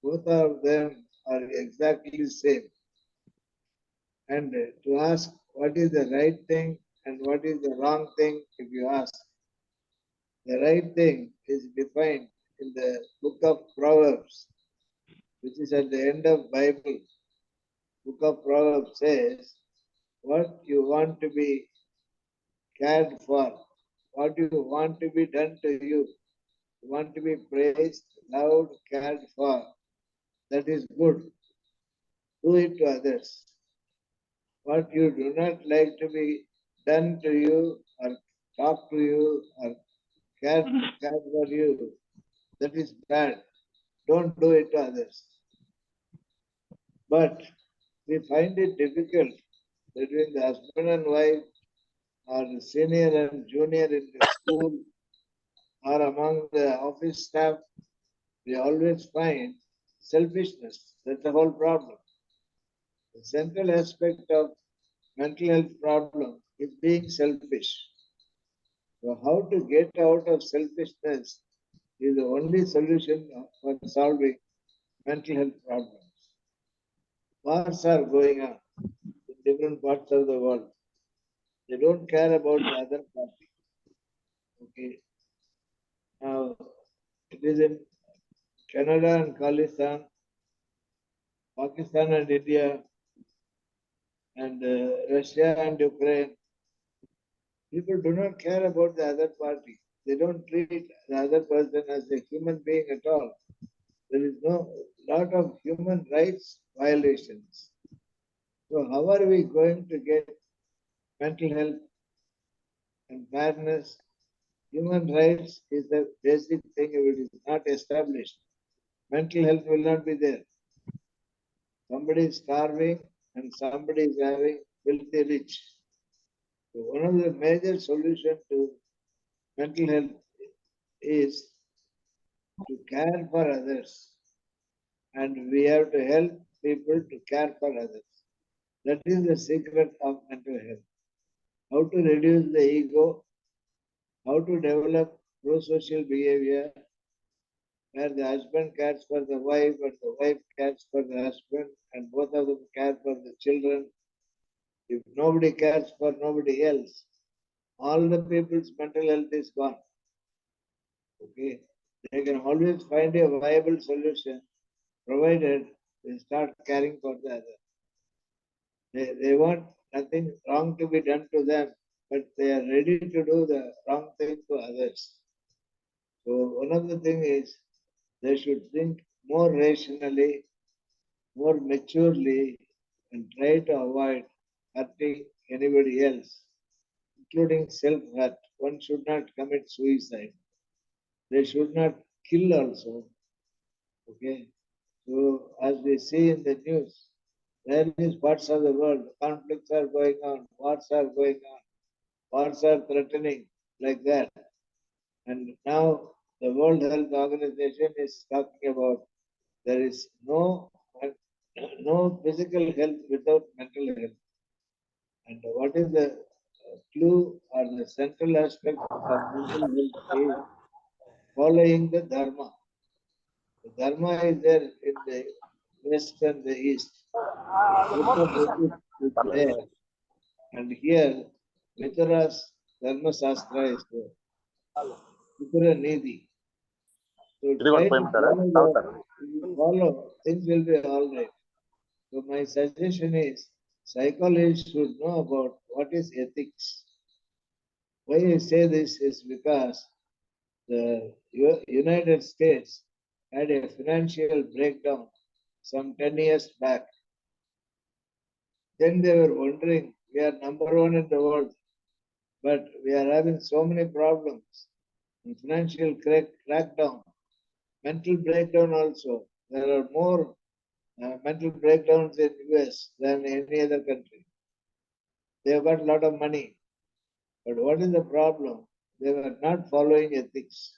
Both of them are exactly the same. And to ask what is the right thing and what is the wrong thing, if you ask, the right thing is defined in the book of Proverbs, which is at the end of Bible. Book of Proverbs says, what you want to be cared for, what you want to be done to you, you want to be praised, loved, cared for, that is good. Do it to others. What you do not like to be done to you or talk to you or cared for you, that is bad. Don't do it to others. But we find it difficult between the husband and wife or the senior and junior in the school or among the office staff. We always find selfishness. That's the whole problem. The central aspect of mental health problem is being selfish. So how to get out of selfishness is the only solution for solving mental health problems. Wars are going on in different parts of the world. They don't care about the other party. Okay. Now, it is in Canada and Khalistan, Pakistan and India, and Russia and Ukraine. People do not care about the other party. They don't treat the other person as a human being at all. There is no lot of human rights violations. So how are we going to get mental health and fairness? Human rights is the basic thing. If it is not established, mental health will not be there. Somebody is starving and somebody is having filthy rich. So one of the major solutions to mental health is to care for others. And we have to help people to care for others. That is the secret of mental health. How to reduce the ego, how to develop pro-social behavior, where the husband cares for the wife and the wife cares for the husband and both of them care for the children. If nobody cares for nobody else, all the people's mental health is gone. Okay, they can always find a viable solution provided they start caring for the other. They want nothing wrong to be done to them, but they are ready to do the wrong thing to others. So one of the things is they should think more rationally, more maturely, and try to avoid hurting anybody else, including self-hurt. One should not commit suicide. They should not kill also. Okay. So as we see in the news, various parts of the world, conflicts are going on, wars are going on, wars are threatening like that. And now the World Health Organization is talking about there is no physical health without mental health. And what is the clue or the central aspect of mental health is following the Dharma. The Dharma is there in the West and the East. Both is there. And here, Mithura's Dharma Shastra is there. Mithura Nidhi. So try to follow that. If you follow, things will be all right. So my suggestion is, psychologists should know about what is ethics. Why I say this is because the United States had a financial breakdown some 10 years back. Then they were wondering, we are number one in the world, but we are having so many problems. And financial crackdown, mental breakdown also. There are more mental breakdowns in US than any other country. They have got a lot of money. But what is the problem? They were not following ethics.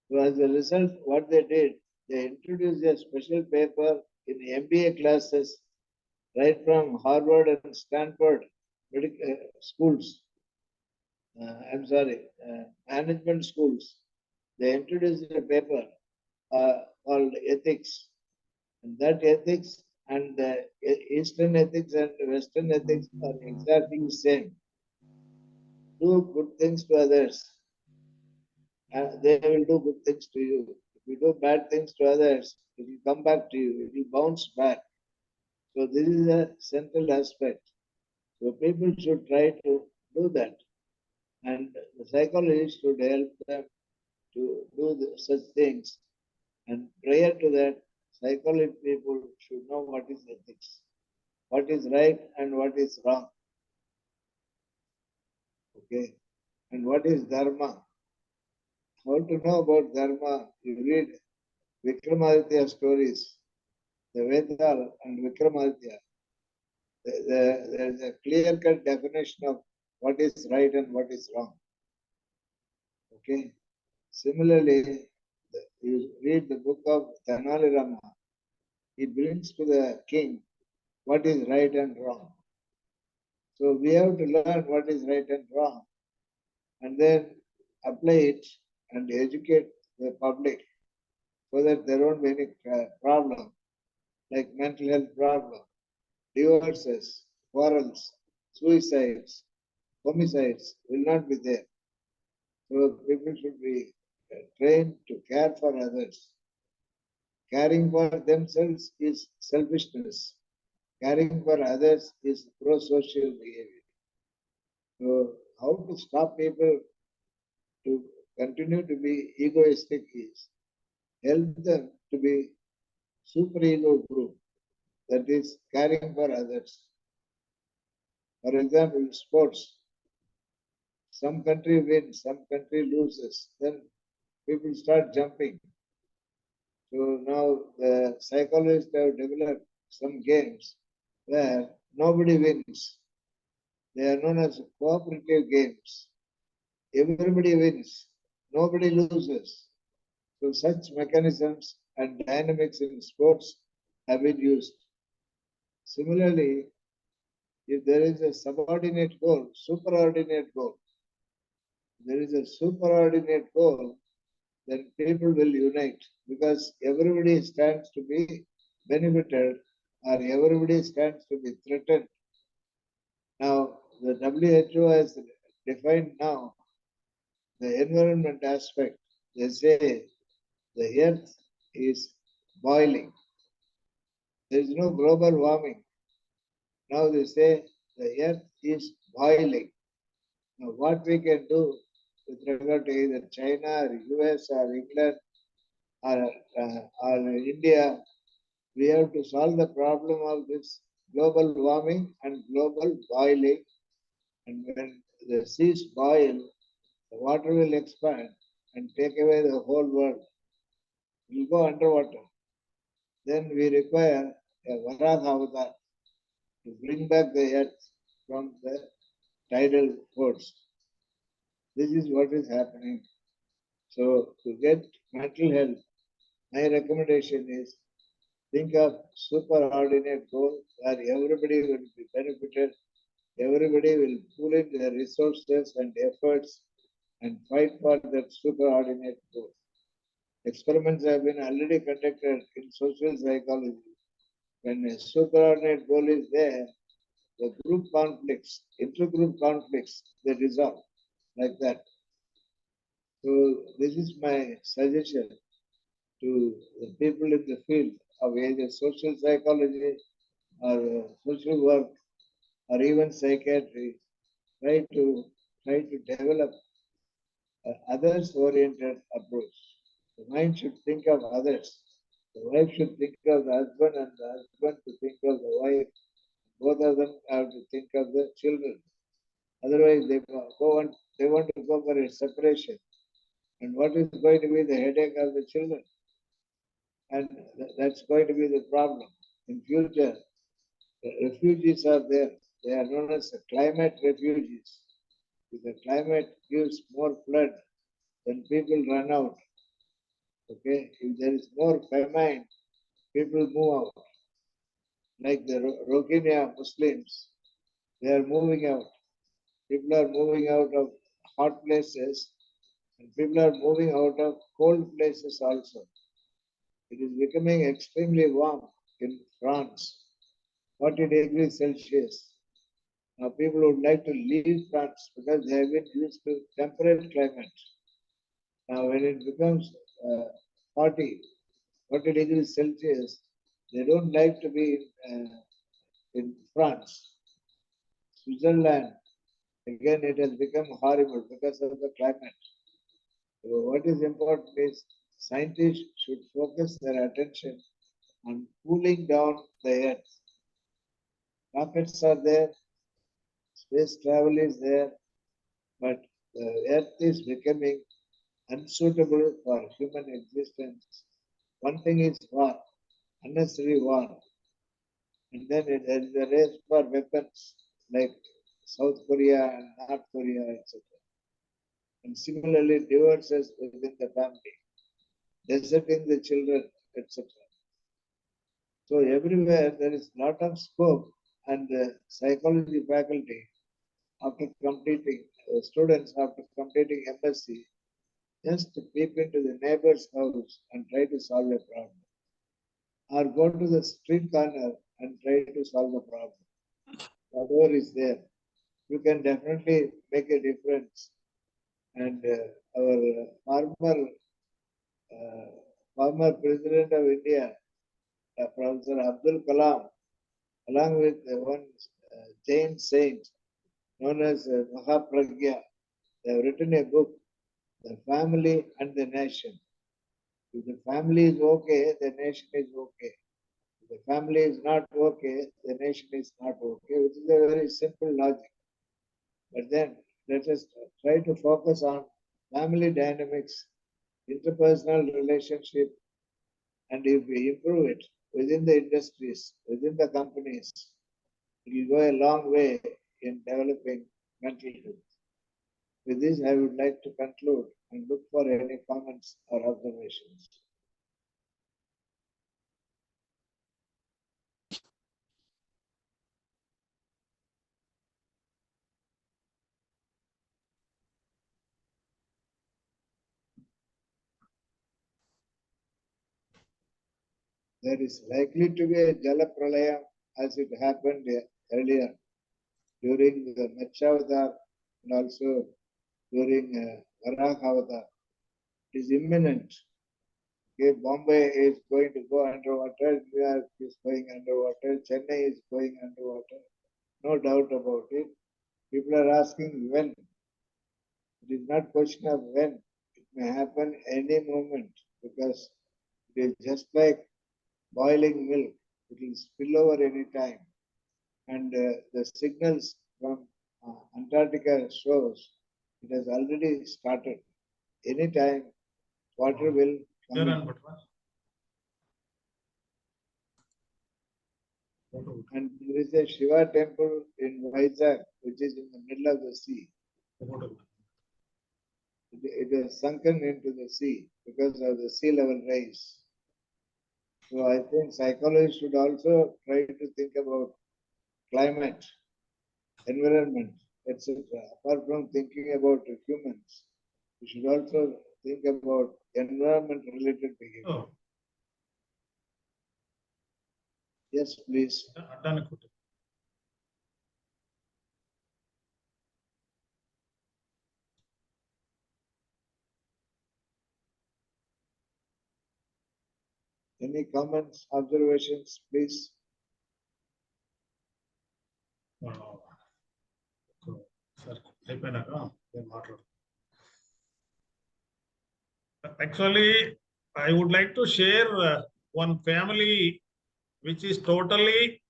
So as a result, what they did, they introduced a special paper in MBA classes right from Harvard and Stanford schools. Management schools. They introduced a paper called ethics. And that ethics and the Eastern ethics and Western ethics are exactly the same. Do good things to others, and they will do good things to you. If you do bad things to others, it will come back to you, it will bounce back. So this is a central aspect. So people should try to do that. And the psychologists should help them to do such things. And prior to that, psychology people should know what is ethics, what is right and what is wrong. Okay. And what is dharma? How to know about dharma? You read Vikramaditya stories, the Vedal and Vikramaditya. There is a clear-cut definition of what is right and what is wrong. Okay. Similarly, you read the book of Tenali Rama. It brings to the king what is right and wrong. So we have to learn what is right and wrong, and then apply it and educate the public so that there won't be any problem like mental health problem, divorces, quarrels, suicides, homicides will not be there. So people should be trained to care for others. Caring for themselves is selfishness. Caring for others is pro-social behavior. So how to stop people to continue to be egoistic is help them to be super ego group, that is caring for others. For example, sports. Some country wins, some country loses. Then people start jumping. So now the psychologists have developed some games where nobody wins. They are known as cooperative games. Everybody wins, nobody loses. So such mechanisms and dynamics in sports have been used. Similarly, if there is a subordinate goal, superordinate goal, there is a superordinate goal, then people will unite because everybody stands to be benefited or everybody stands to be threatened. Now, the WHO has defined now the environment aspect. They say the earth is boiling. There is no global warming. Now they say the earth is boiling. Now, what we can do with regard to either China or US or England or India, we have to solve the problem of this global warming and global boiling. And when the seas boil, the water will expand and take away the whole world. It will go underwater. Then we require a Varaha avatar to bring back the earth from the tidal force. This is what is happening. So to get mental health, my recommendation is think of superordinate goal where everybody will be benefited, everybody will pool in their resources and efforts and fight for that superordinate goal. Experiments have been already conducted in social psychology. When a superordinate goal is there, the group conflicts, intergroup conflicts, they resolve like that. So this is my suggestion to the people in the field of either social psychology or social work or even psychiatry. Try to develop an others-oriented approach. The mind should think of others. The wife should think of the husband, and the husband to think of the wife. Both of them have to think of the children. Otherwise, they want to go for a separation. And what is going to be the headache of the children? And that's going to be the problem. In future, the refugees are there. They are known as the climate refugees. If the climate gives more flood, then people run out. Okay, if there is more famine, people move out. Like the Rohingya Muslims, they are moving out. People are moving out of hot places, and people are moving out of cold places also. It is becoming extremely warm in France, 40 degrees Celsius. Now people would like to leave France because they have been used to temperate climate. Now when it becomes 40 degrees Celsius, they don't like to be in France. Switzerland, again it has become horrible because of the climate. So what is important is scientists should focus their attention on cooling down the earth. Rockets are there, space travel is there, but the earth is becoming unsuitable for human existence. One thing is war, unnecessary war. And then there is a race for weapons like South Korea and North Korea, etc. And similarly, divorces within the family, deserting the children, etc. So everywhere there is lot of scope, and the psychology faculty, after completing, students after completing MSc, just peep into the neighbor's house and try to solve a problem. Or go to the street corner and try to solve the problem. Whatever is there, you can definitely make a difference. And our former President of India, Professor Abdul Kalam, along with one Jain saint known as Mahapragya, they have written a book, The Family and the Nation. If the family is okay, the nation is okay. If the family is not okay, the nation is not okay, which is a very simple logic. But then let us try to focus on family dynamics, interpersonal relationship, and if we improve it within the industries, within the companies, it will go a long way in developing mental health. With this, I would like to conclude and look for any comments or observations. There is likely to be a Jala Pralayam as it happened earlier during the Matsavadar and also during Varahavatar. It is imminent. Okay, Bombay is going to go underwater, New York is going underwater, Chennai is going underwater. No doubt about it. People are asking when. It is not question of when. It may happen any moment because It is just like boiling milk. It will spill over any time. And the signals from Antarctica shows it has already started. Anytime water will come in. And there is a Shiva temple in Vizag, which is in the middle of the sea. It is sunken into the sea because of the sea level rise. So I think psychologists should also try to think about climate, environment, etc. Apart from thinking about humans, we should also think about environment-related behavior. Oh. Yes, please. Any comments, observations, please? Actually, I would like to share one family which is totally.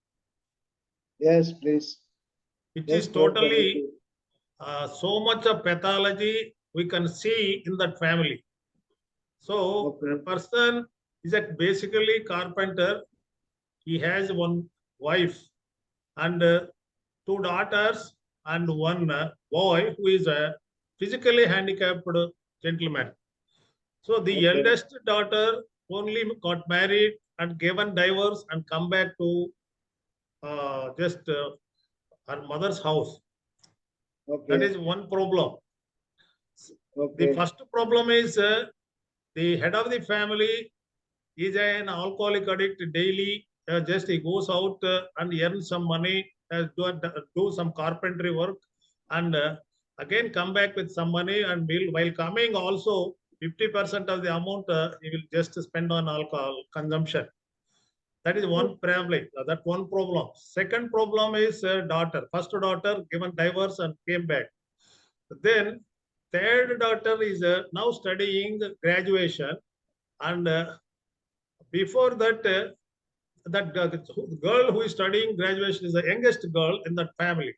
Yes, please. Which Yes, is totally so much of pathology we can see in that family. So a person is basically carpenter. He has one wife and two daughters and one boy who is a physically handicapped gentleman. So the eldest daughter only got married and given divorce and come back to just her mother's house. That is one problem. The first problem is the head of the family is an alcoholic addict daily. Just he goes out and earns some money, do some carpentry work, and again come back with some money. And while coming, also 50% of the amount he will just spend on alcohol consumption. That is one problem. That one problem. Second problem is daughter. First daughter given divorce and came back. Then third daughter is now studying graduation, and before that, that girl who is studying graduation is the youngest girl in that family.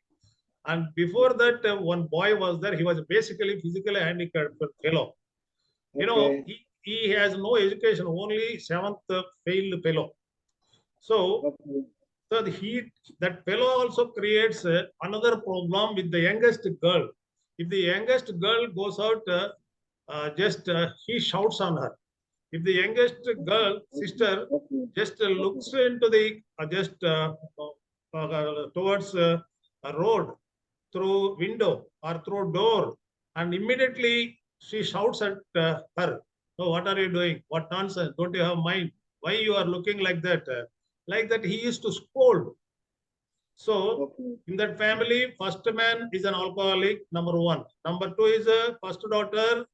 And before that, one boy was there. He was basically physically handicapped fellow. You know, he has no education, only 7th failed fellow. So, that fellow also creates another problem with the youngest girl. If the youngest girl goes out, he shouts on her. If the youngest girl, sister, just looks into the towards a road through window or through door, and immediately she shouts at her, "Oh, what are you doing? What nonsense? Don't you have mind? Why you are looking like that?" Like that, he used to scold. So in that family, first man is an alcoholic, number one. Number two is a first daughter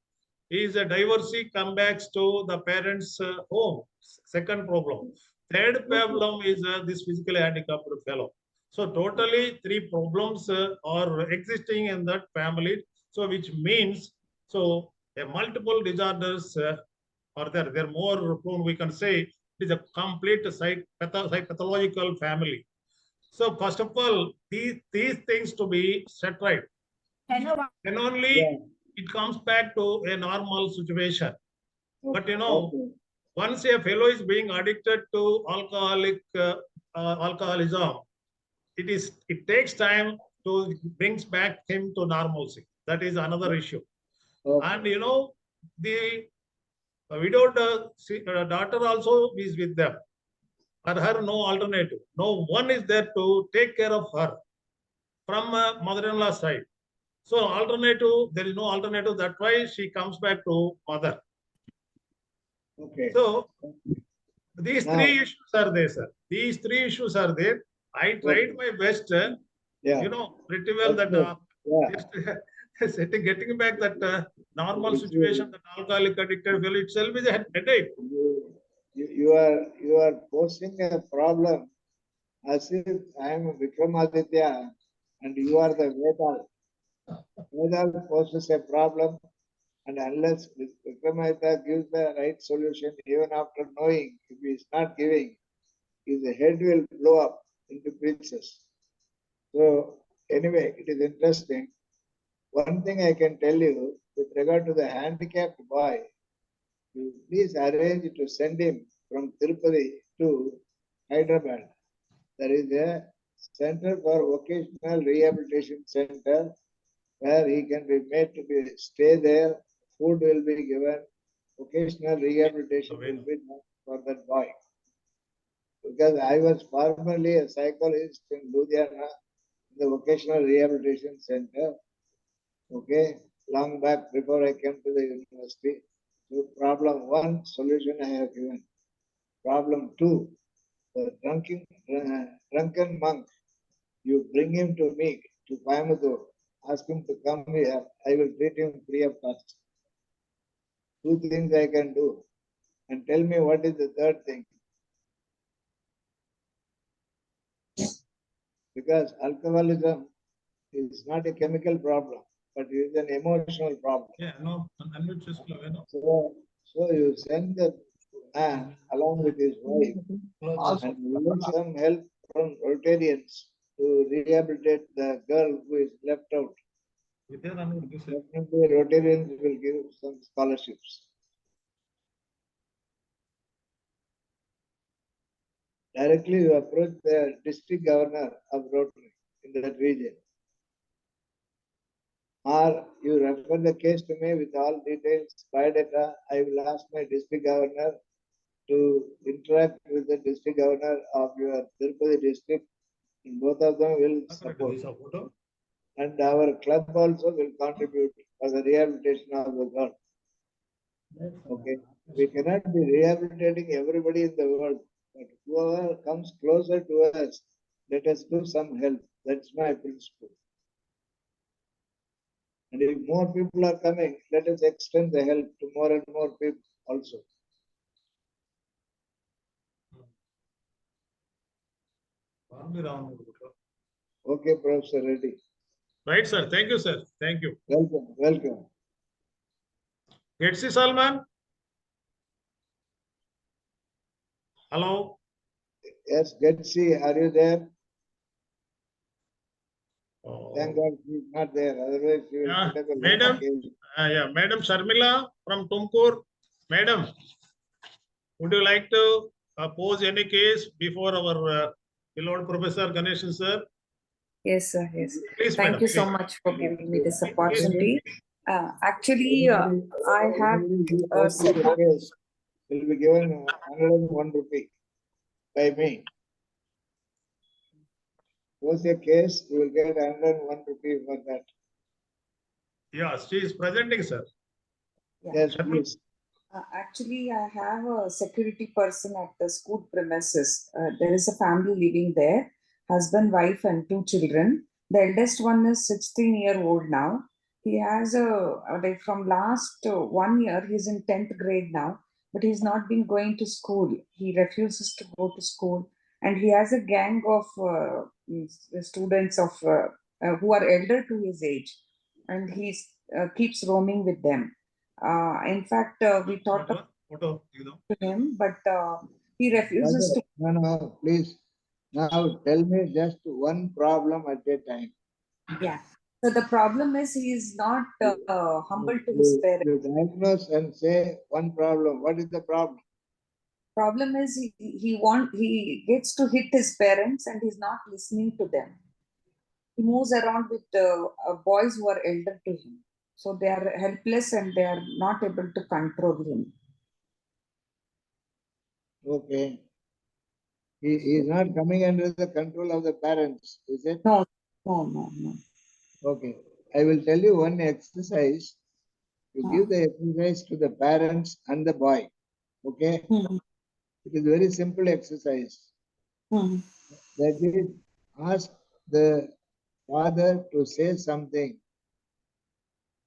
is a divorcee, come back to the parents' home. Second problem. Third problem is this physically handicapped fellow. So totally three problems are existing in that family. So which means, so multiple disorders are there. They're more prone, we can say, it is a complete pathological family. So first of all, these things to be set right. Then only it comes back to a normal situation. But you know, once a fellow is being addicted to alcoholism, it takes time to brings back him to normalcy. That is another issue. And you know, the widowed daughter also is with them. For her, no alternative. No one is there to take care of her from mother-in-law side. So alternative, there is no alternative. That's why she comes back to mother. So these three issues are there, sir. These three issues are there. I tried my best, you know, pretty well that just getting back that normal situation, that alcoholic addicted will itself is a headache. You are posing a problem as if I am Vikramaditya and you are the Vedal. Vedal poses a problem And unless Vikramaditya gives the right solution, even after knowing, if he is not giving, his head will blow up into pieces. So anyway, it is interesting. One thing I can tell you with regard to the handicapped boy, you please arrange to send him from Tirupati to Hyderabad. There is a Center for Vocational Rehabilitation Center where he can be made to be stay there, food will be given, vocational rehabilitation will be done for that boy. Because I was formerly a psychologist in Ludhiana, the vocational rehabilitation center. Okay, long back before I came to the university. So problem one, solution I have given. Problem two, the drunken monk, you bring him to me, to Coimbatore, ask him to come here, I will treat him free of cost. Two things I can do. And tell me what is the third thing. Because alcoholism is not a chemical problem, but it is an emotional problem. Yeah, no, unmute just no. So you send the man along with his wife and you need some help from Rotarians to rehabilitate the girl who is left out. Definitely Rotarians will give some scholarships. Directly you approach the district governor of Rotary in that region. Or you refer the case to me with all details, biodata. I will ask my district governor to interact with the district governor of your Tirupati district, and both of them will support. And our club also will contribute for the rehabilitation of the girl. Okay, we cannot be rehabilitating everybody in the world, but whoever comes closer to us, let us do some help. That's my principle. And if more people are coming, let us extend the help to more and more people also. Okay, Professor Reddy. Right, sir. Thank you, sir. Thank you. Welcome, welcome. Getsi Salman. Hello. Yes, Getsi, are you there? Oh. Thank God she's not there. Otherwise, she will Yeah, put up a Madam. case. Madam Sharmila from Tumkur. Madam, would you like to pose any case before our beloved Professor Ganeshan, sir? Yes, sir. Yes. Please, Thank madam, you so please. much for giving me this opportunity. Actually, I have Case will be given 101 rupee by me. Pose a case, you will get 101 rupee for that. Yes, she is presenting, sir. Yeah. Yes, please. Actually, I have a security person at the school premises. There is a family living there, husband, wife, and 2 children. The eldest one is 16-year-old now. He has from last 1 year, he's in 10th grade now, but he's not been going to school. He refuses to go to school. And he has a gang of students who are elder to his age. And he keeps roaming with them. In fact, we thought to him, but he refuses to. No, please. Now tell me just one problem at a time. Yeah. So the problem is he is not humble to his parents. You diagnose and say one problem. What is the problem? Problem is he gets to hit his parents and he's not listening to them. He moves around with boys who are elder to him. So they are helpless and they are not able to control him. Okay. He is not coming under the control of the parents, is it? No. Okay. I will tell you one exercise. You give the exercise to the parents and the boy. Okay? It is very simple exercise. That is, ask the father to say something.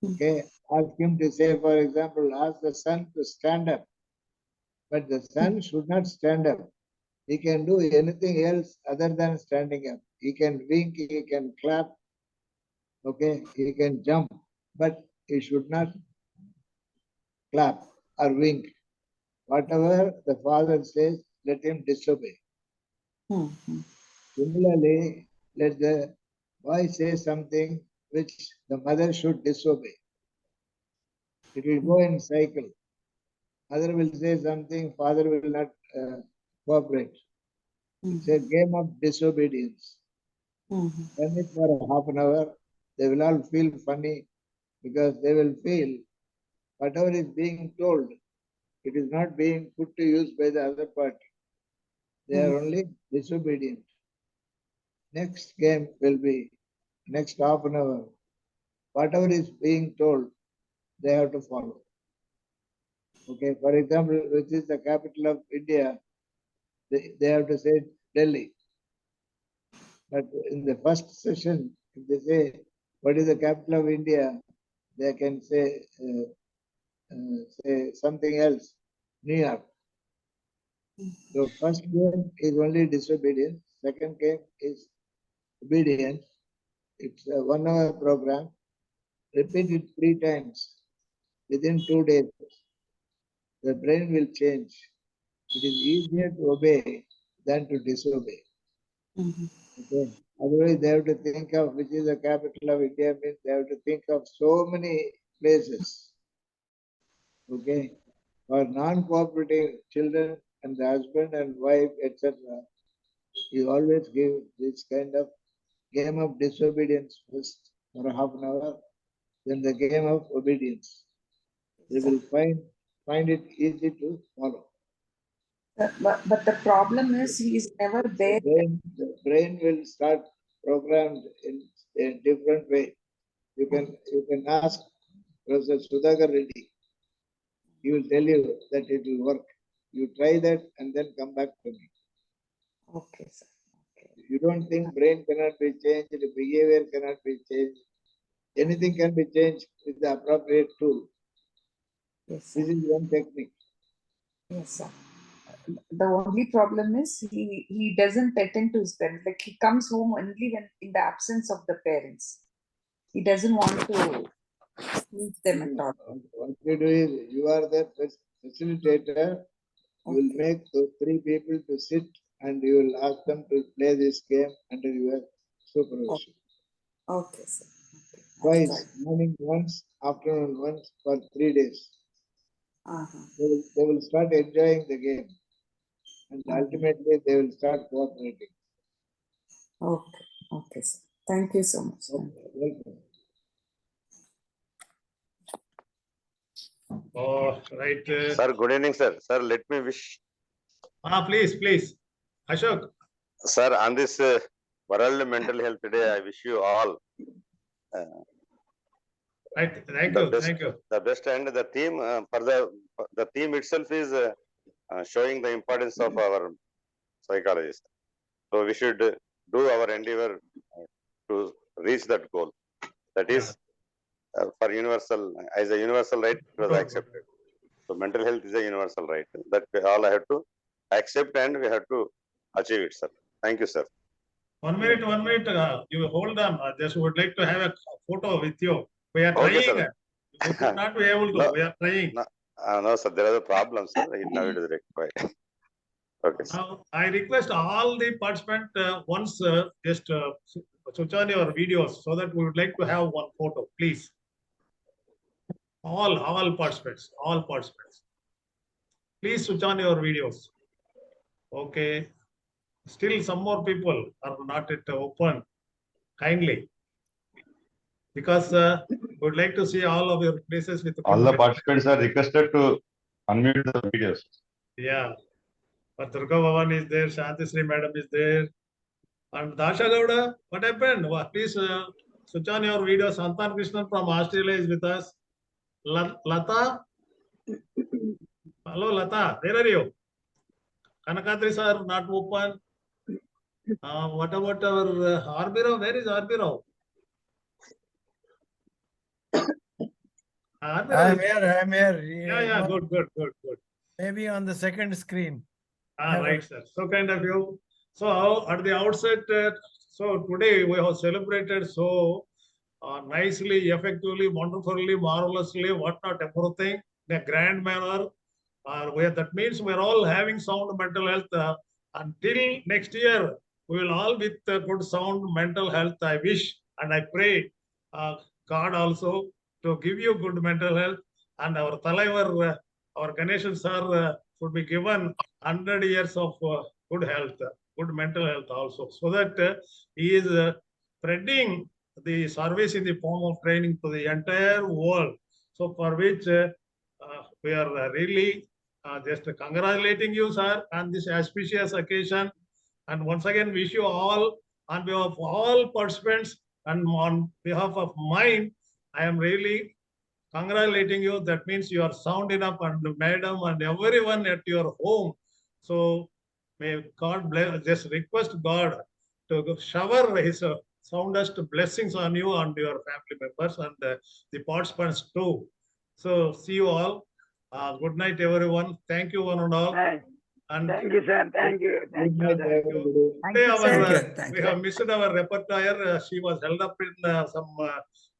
Okay? Ask him to say, for example, ask the son to stand up. But the son should not stand up. He can do anything else other than standing up. He can wink, he can clap, okay, he can jump, but he should not clap or wink. Whatever the father says, let him disobey. Similarly, let the boy say something which the mother should disobey. It will go in cycle. Mother will say something, father will not cooperate. It's a game of disobedience. Done it for a half an hour, they will all feel funny because they will feel whatever is being told, it is not being put to use by the other party. They are only disobedient. Next game will be next half an hour. Whatever is being told, they have to follow. Okay, for example, which is the capital of India, they have to say Delhi. But in the first session, if they say, what is the capital of India? They can say something else, New York. So first game is only disobedience. Second game is obedience. It's a 1 hour program. Repeat it 3 times within 2 days. The brain will change. It is easier to obey than to disobey. Okay. Otherwise, they have to think of which is the capital of India, means they have to think of so many places. Okay. For non-cooperative children and the husband and wife, etc., you always give this kind of game of disobedience first for a half an hour, then the game of obedience. They will find it easy to follow. But the problem is he is never there. The brain will start programmed in a different way. You can ask Professor Sudhakar Reddy. He will tell you that it will work. You try that and then come back to me. Okay, sir. Okay. You don't think brain cannot be changed, behavior cannot be changed. Anything can be changed with the appropriate tool. Yes, sir. This is one technique. Yes, sir. The only problem is he doesn't attend to his parents. Like he comes home only when in the absence of the parents. He doesn't want to meet them at all. What you do is you are the facilitator. You will make those 3 people to sit and you will ask them to play this game under your supervision. Okay, sir. Okay. Twice, morning once, afternoon once for 3 days. They will start enjoying the game. And ultimately they will start cooperating. Okay. Okay, sir. Thank you so much. Welcome. Oh, right. Sir, good evening, sir. Sir, let me wish. Please. Ashok. Sir, on this World Mental Health Day, I wish you all Right. Thank you. The best, and the theme for the theme itself is showing the importance of our psychologists. So we should do our endeavor to reach that goal. That is for universal, as a universal right, it was accepted. So mental health is a universal right. That we all have to accept and we have to achieve it, sir. Thank you, sir. 1 minute. You hold on. I just would like to have a photo with you. We are Okay, trying. sir. We could not be able to. No, we are trying. No, sir. There is a problem, sir. Now it is rectified. Okay, sir. Now, I request all the participants once just switch on your videos so that we would like to have one photo, please. All participants. Please switch on your videos. Okay. Still some more people are not yet open. Kindly. Because we would like to see all of your places with all the participants are requested to unmute the videos. Yeah. But Durga Bhavan is there, Shanti Sri Madam is there. And Dasha Gowda, what happened? Please switch on your video. Santan Krishnan from Australia is with us. Lata. Hello, Lata. Where are you? Kanakatri sir, not open. What about our RB Rao? Where is RB Rao? I'm here. Yeah, good. Maybe on the second screen. Right, sir. So kind of you. So at the outset, so today we have celebrated so nicely, effectively, wonderfully, marvelously, whatnot, everything. in a grand manner. That means we're all having sound mental health until next year. We will all with good sound mental health. I wish and I pray God also to give you good mental health, and our Talaivar, our Ganeshan sir should be given 100 years of good health, good mental health also, so that he is spreading the service in the form of training to the entire world. So for which we are really just congratulating you, sir, on this auspicious occasion. And once again, wish you all, on behalf of all participants and on behalf of mine, I am really congratulating you. That means you are sound enough, and madam and everyone at your home. So may God bless, just request God to shower his soundest blessings on you and your family members and the participants too. So see you all. Good night, everyone. Thank you, one and all. And Thank you, sir. Thank you. Thank you. thank you. Today we have missed our repertoire. She was held up in some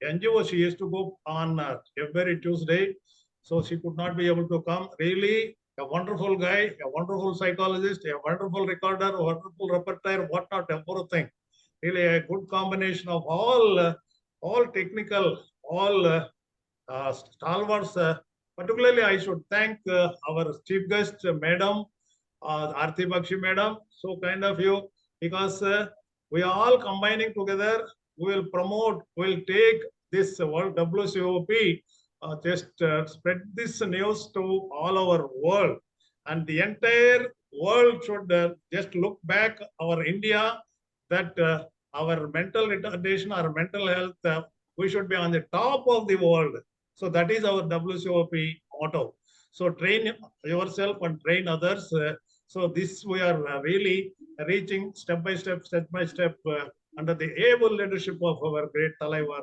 NGO. She used to go on every Tuesday, so she could not be able to come. Really, a wonderful guy, a wonderful psychologist, a wonderful recorder, a wonderful repertoire, whatnot, everything. Really, a good combination of all technical, all stalwarts. Particularly, I should thank our chief guest, Madam Aarti Bakshi Madam. So kind of you, because we are all combining together. We will promote, we will take this World WCOP, just spread this news to all our world. And the entire world should just look back our India, that our mental retardation, our mental health, we should be on the top of the world. So that is our WCOP motto. So train yourself and train others. So this we are really reaching step by step under the able leadership of our great Talaivar,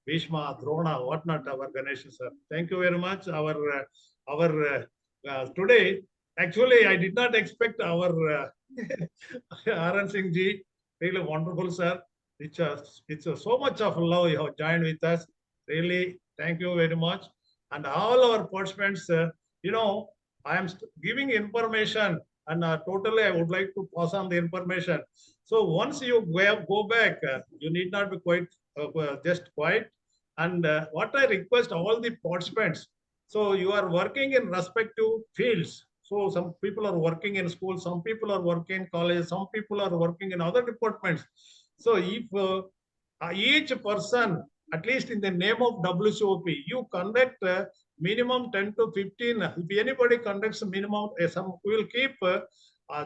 Bhishma, Drona, whatnot, our Ganesh sir. Thank you very much. Our today, actually, I did not expect our Aran Singh ji, really wonderful sir. It's so much of love you have joined with us. Really, thank you very much. And all our participants, you know, I am giving information, and totally I would like to pass on the information. So once you go back, you need not be quite just quiet. And what I request all the participants, so you are working in respective fields. So some people are working in school, some people are working in college, some people are working in other departments. So if each person, at least in the name of WCOP, you conduct minimum 10 to 15. If anybody conducts a minimum, we will keep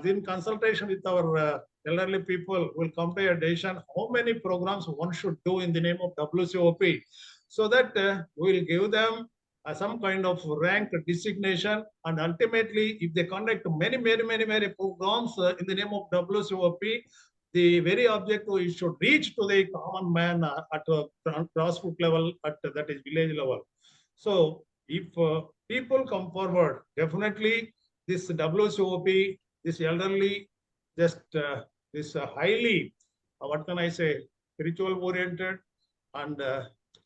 in consultation with our elderly people, will come to a decision how many programs one should do in the name of WCOP, so that we will give them some kind of rank designation, and ultimately, if they conduct many programs in the name of WCOP, the very objective is should reach to the common man at a grassroots level, at that is village level. So if people come forward, definitely this WCOP, this elderly, just this highly, what can I say, spiritual oriented and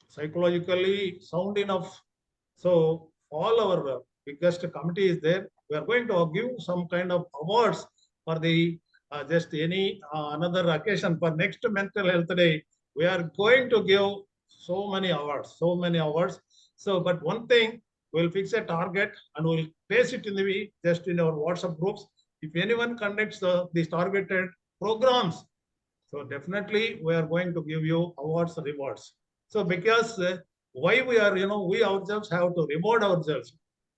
psychologically sound enough. So all our biggest committee is there. We are going to give some kind of awards for the just any another occasion for next mental health day. We are going to give so many awards. So, but one thing, we'll fix a target and we'll place it in the just in our WhatsApp groups. If anyone conducts these targeted programs, so definitely we are going to give you awards, rewards. So because why we are, we ourselves have to reward ourselves.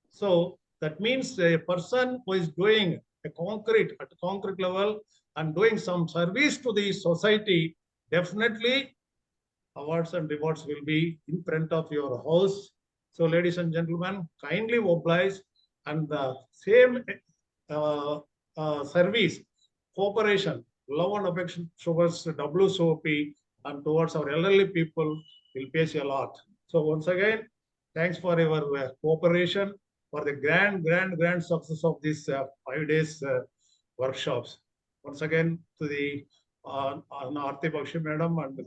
So that means a person who is doing at a concrete level and doing some service to the society, definitely awards and rewards will be in front of your house. So ladies and gentlemen, kindly oblige, and the same service, cooperation, love and affection towards WCOP and towards our elderly people will pay you a lot. So once again, thanks for your cooperation for the grand success of these 5 days workshops. Once again, to the Aarti Bakshi Madam and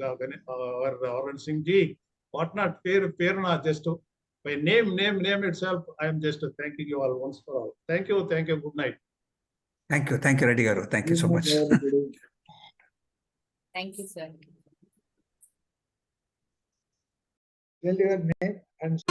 our Aran Singh ji, what not, Perna, just to by name itself, I am just thanking you all once for all. Thank you. Good night. Thank you, Reddy Garu. Thank you so much. Thank you, sir. Tell your name and